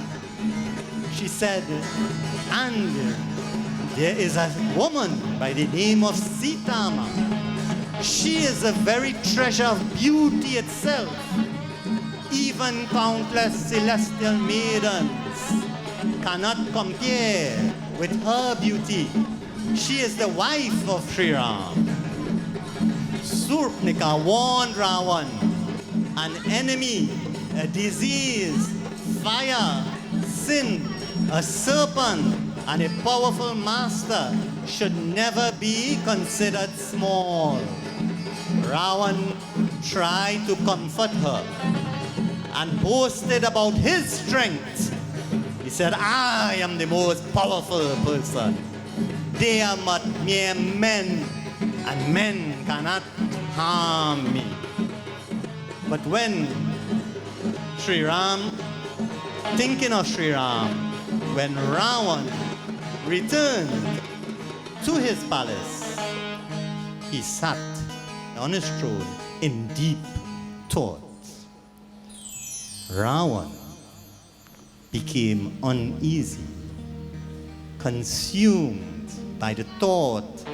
She said, and there is a woman by the name of Sitama. She is a very treasure of beauty itself. Even countless celestial maidens cannot compare with her beauty. She is the wife of Sri Ram. Surpnika warned Ravan, an enemy, a disease, fire, sin, a serpent, and a powerful master should never be considered small. Ravan tried to comfort her and boasted about his strength. He said, I am the most powerful person. They are but mere men, and men cannot harm me. But when Sri Ram, thinking of Sri Ram, when Ravan returned to his palace, he sat on his throne in deep thought. Ravan became uneasy, consumed by the thought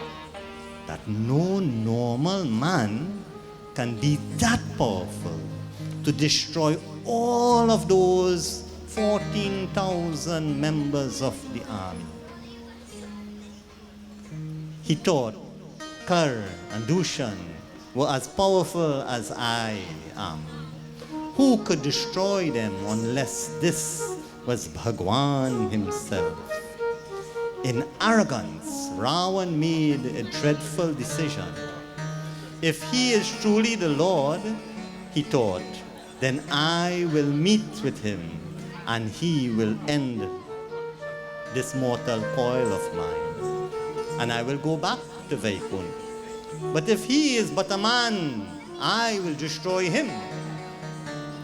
that no normal man can be that powerful to destroy all of those 14,000 members of the army. He thought Kar and Dushan were as powerful as I am. Who could destroy them unless this was Bhagwan himself? In arrogance, Ravan made a dreadful decision. If he is truly the Lord, he thought, then I will meet with him and he will end this mortal coil of mine. And I will go back to Vaikuntha. But if he is but a man, I will destroy him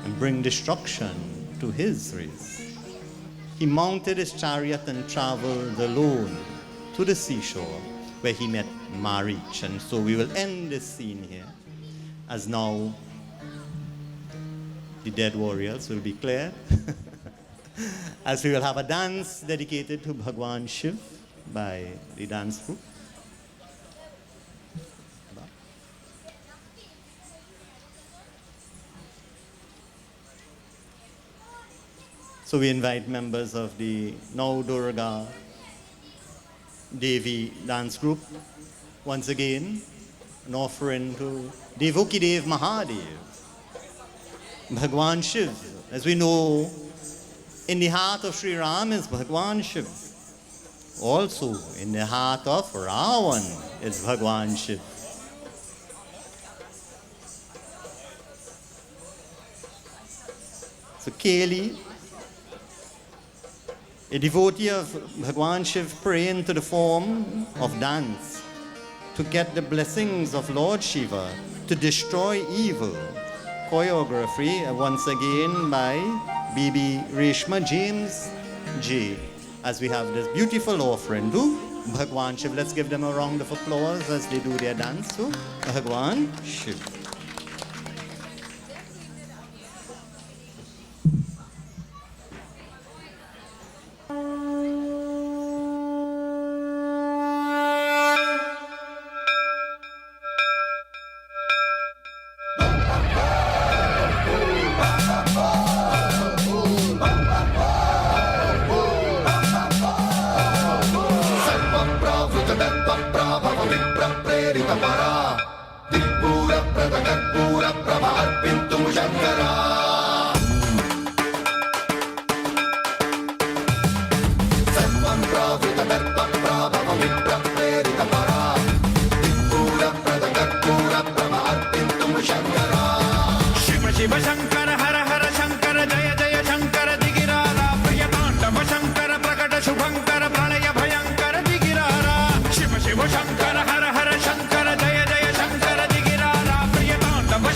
and bring destruction to his race. He mounted his chariot and traveled alone to the seashore where he met Marich. And so we will end this scene here, as now the dead warriors will be cleared, as we will have a dance dedicated to Bhagwan Shiv by the dance group. So we invite members of the Now Durga Devi dance group. Once again, an offering to Devoki Dev Mahadev, Bhagwan Shiv. As we know, in the heart of Sri Ram is Bhagwan Shiv. Also, in the heart of Ravan is Bhagwan Shiv. So Keli, a devotee of Bhagwan Shiv, praying to the form of dance to get the blessings of Lord Shiva to destroy evil. Choreography once again by Bibi Reshma James J. As we have this beautiful offering to Bhagwan Shiv. Let's give them a round of applause as they do their dance to Bhagwan Shiv.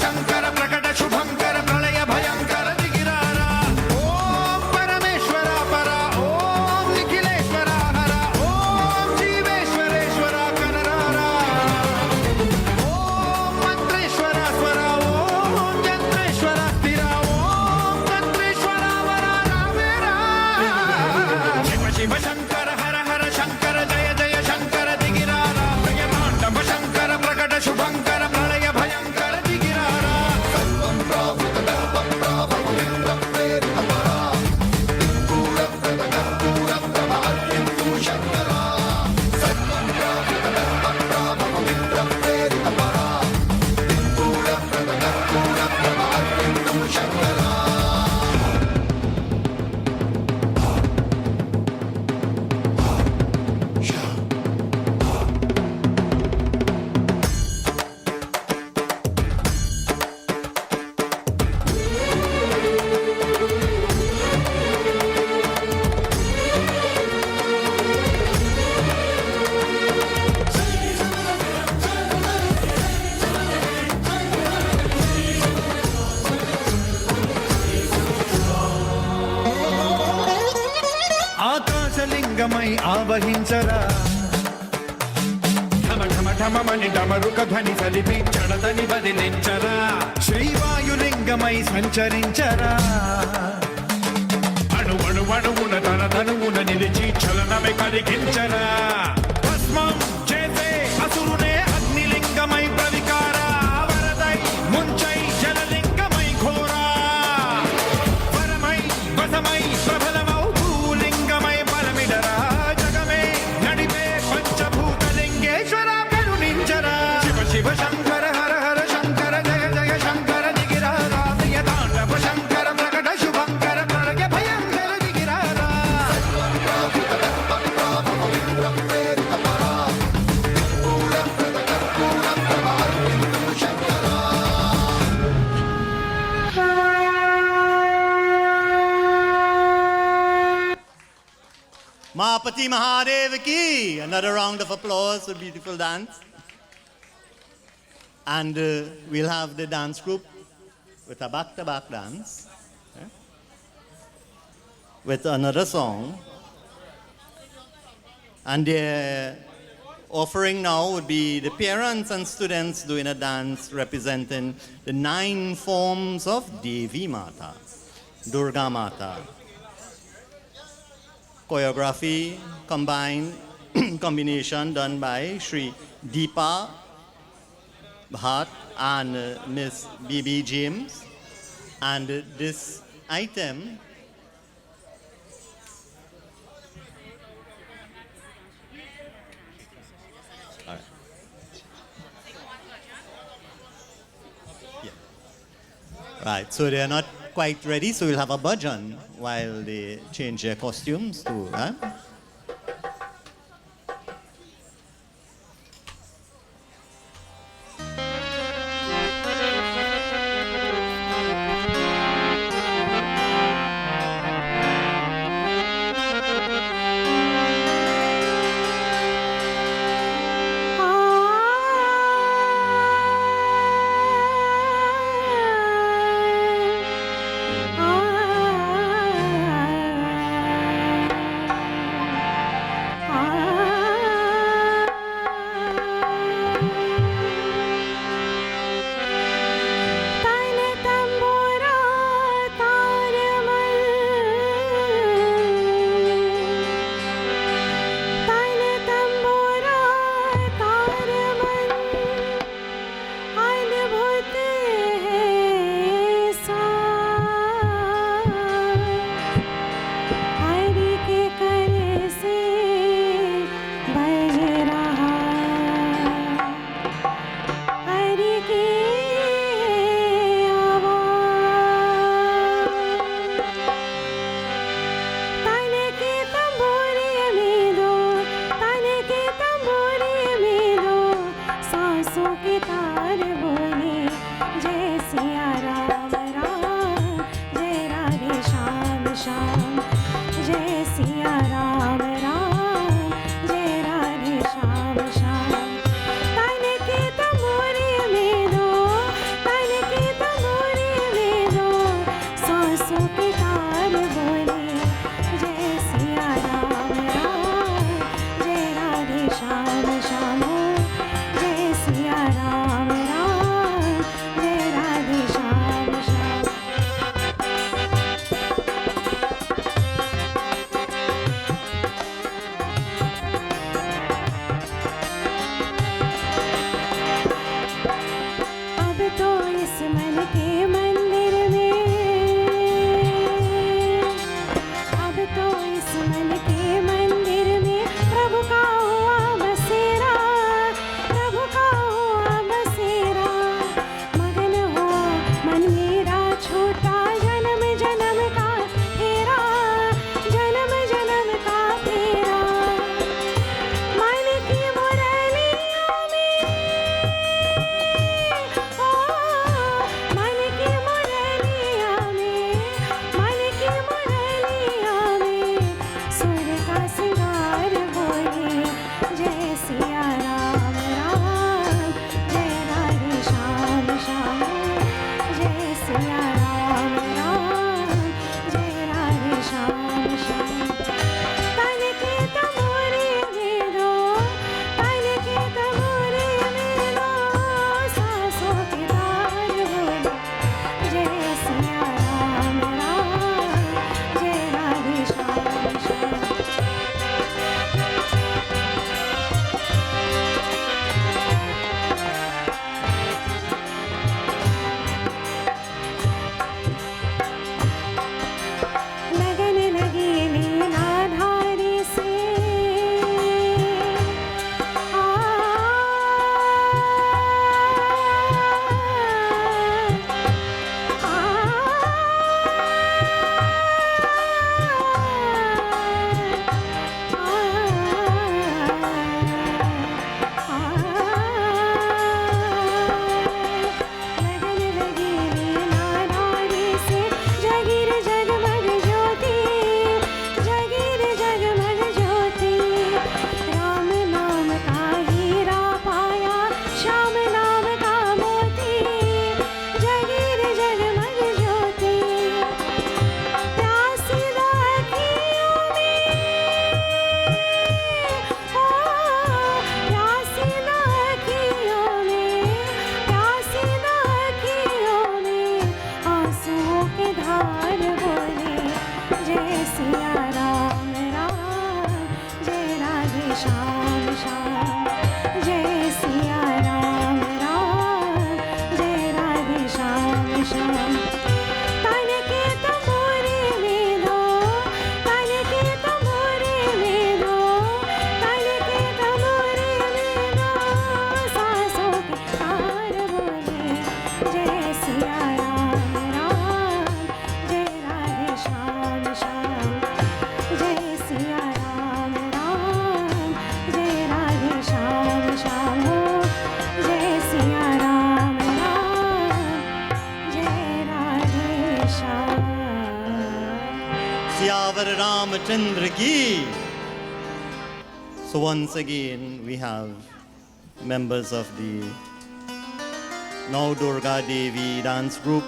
Shankar प्रकट शुभंकर प्रलय ఆవహించరా ఢమ ఢమ ఢమమని డమరుక ధ్వని సలిపి చడదని వదిలించరా శ్రీవాయులింగమై సంచరించరా అణువున తన తనువున నిలిచి చలనమే కలిగించరా భస్మం చేసే అసురునే అగ్నిలింగమై ప్రవికారా వరదై ముంచై జలలింగమై ఘోరా వరమై వసమై ప్రబలమౌ భూలింగమై బలమిడరా జగమే నడిపే పంచభూతలింగేశ్వర కరుణించరా శివ శివ శంకర హర హర శంకర జయ జయ శంకర దిగిరారా ప్రియ తాండవ శంకర ప్రకట శుభంకర ప్రళయ భయంకర దిగిరారా Mahapati Mahadev ki. Another round of applause for beautiful dance. And we'll have the dance group with a back-to-back dance. With another song. And the offering now would be the parents and students doing a dance representing the 9 forms of Devi Mata, Durga Mata. Choreography combination done by Sri Deepa Bhatt and Miss B.B. James. And this item all right. Yeah. Right, so they are not quite ready, so we'll have a bhajan while they change their costumes to. Siyavar Ramachandra ki. So once again, we have members of the now Durga Devi dance group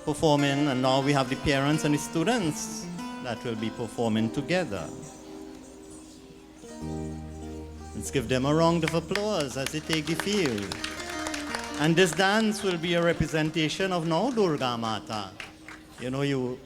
performing, and now we have the parents and the students that will be performing together. Let's give them a round of applause as they take the field. And this dance will be a representation of now Durga Mata. You know,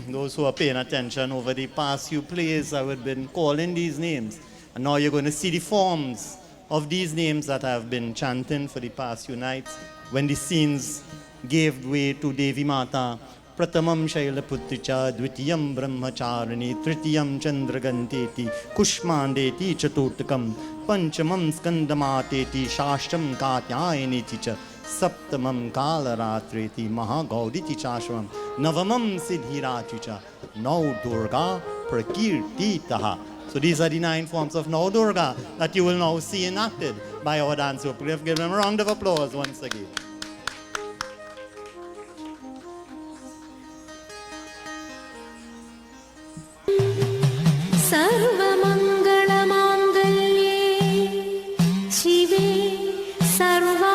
those who are paying attention over the past few plays, I have been calling these names. And now you're going to see the forms of these names that I have been chanting for the past few nights. When the scenes gave way to Devi Mata, Pratamam Shailaputricha, Dvitiyam Brahmacharini, Tritiyam Chandraganteti, Kushmandeti Chaturtakam, Panchamam Skandamateti, Shashtam Katyayani cha, Saptamam Kalaratreti, Mahagauditi Chashram, Navamam Siddhirachicha, Now Durga Prakirtitaha. So these are the 9 forms of Now Durga that you will now see enacted by our dance group. Give them a round of applause once again. सर्वमङ्गलमाङ्गल्ये शिवे सर्वार्थसाधिके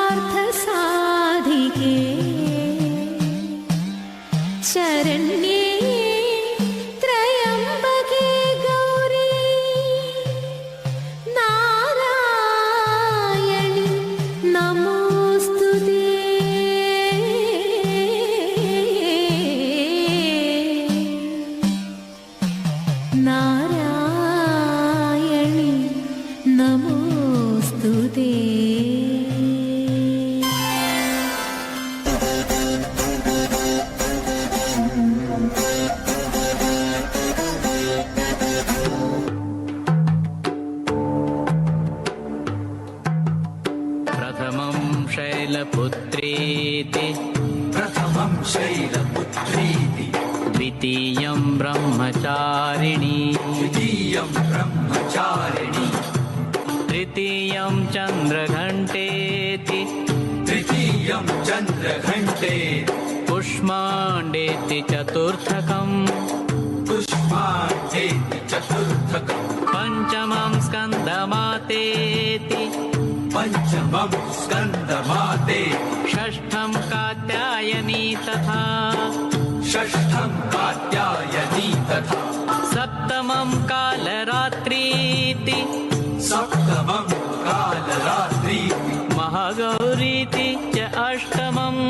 शरण्ये त्र्यम्बके गौरी नारायणि नमोऽस्तुते नारायणि नमोऽस्तुते प्रथमं शैलपुत्रेति द्वितीयं ब्रह्मचारिणी तृतीयं चन्द्रघण्टेति पुष्माण्डेति चतुर्थकम् पञ्चमं स्कन्दमातेति षष्ठं कात्यायनी तथा सप्तमं कालरात्रीति महागौरीति च अष्टमम्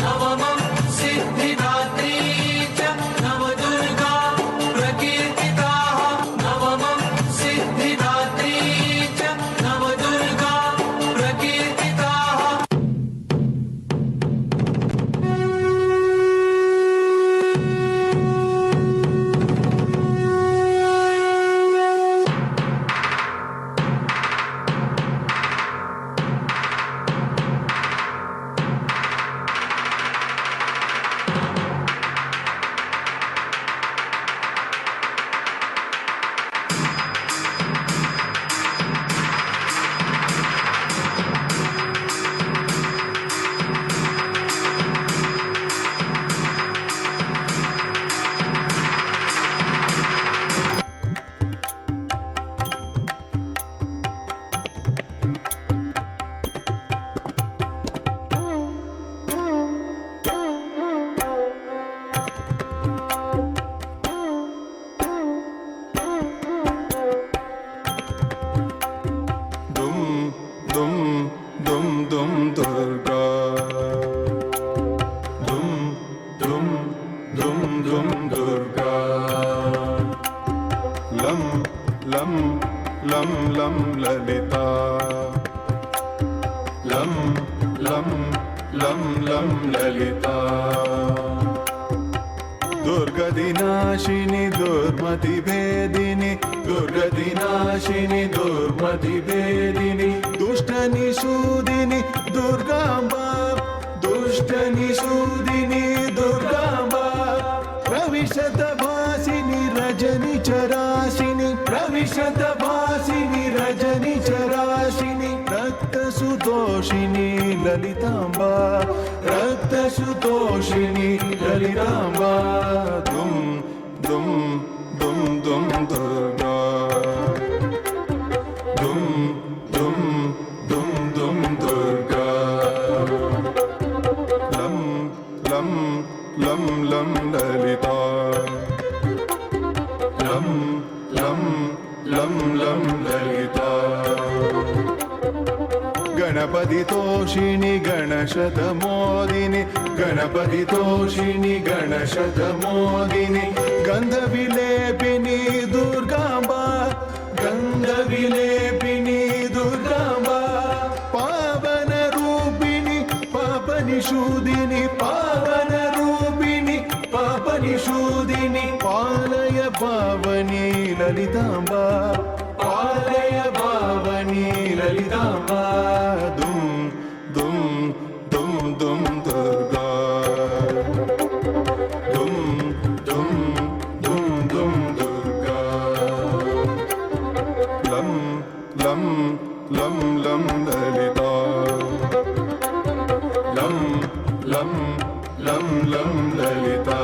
नवमं सिद्धिदात्री च नवदुर्गा प्रकीर्तिताः नवमं सिद्धिदात्री च नवदुर्गा प्रकीर्तिताः दुर्गदिनाशिनि दुर्मतिभेदिनि दुर्गदिनाशिनि दुर्मतिभेदिनि दुष्टनिषूदिनि दुर्गाम्बा दुष्टनिषूदिनि दुर्गाम्बा प्रविशतभासिनि रजनिचराशिनि प्रविशतभासिनि रजनिचराशिनि रक्तसुतोषिनि ललिताम्बा रक्तसुतोषिनि ಲಲಿತಾಂಬಾ ದುಂ ದುಂ ದುಂ ದುಂ ದುರ್ಗಾ ದುಂ ದುಂ ದುಂ ದುಂ ದುರ್ಗಾ ಲಂ ಲಂ ಲಂ ಲಂ ಲಲಿತಾ ಲಂ ಲಂ ಲಂ ಲಂ ಲಲಿತಾ ಗಣಪತಿ ತೋಷಿಣಿ ಗಣಶತ ಮೋದಿನಿ ಗಣಪತಿ ತೋಷಿಣಿ ಗಣಶತ ಮೋದಿನಿ ಗಂಧ ವಿಲೇಪಿನಿ ದುರ್ಗಾಂಬಾ ಗಂಧ ವಿಲೇಪಿನಿ ದುರ್ಗಾಂಬಾ ಪಾವನ ರೂಪಿಣಿ ಪಾಪನಿಷೂದಿನಿ ಪಾವನ ರೂಪಿಣಿ ಪಾಪನಿಷೂದಿನಿ ಪಾಲಯ ಪಾವನಿ ಲಲಿತಾಂಬಾ ಪಾಲಯ ಪಾವನಿ ಲಲಿತಾಂಬಾ ದುಂ ದುಂ ದುಂ ದುಂ ದುರ್ಗಾ ದುಂ ದುಂ ದುಂ ದುಂ ದುರ್ಗಾ ಲಂ ಲಂ ಲಂ ಲಂ ಲಲಿತಾ ಲಂ ಲಂ ಲಂ ಲಂ ಲಲಿತಾ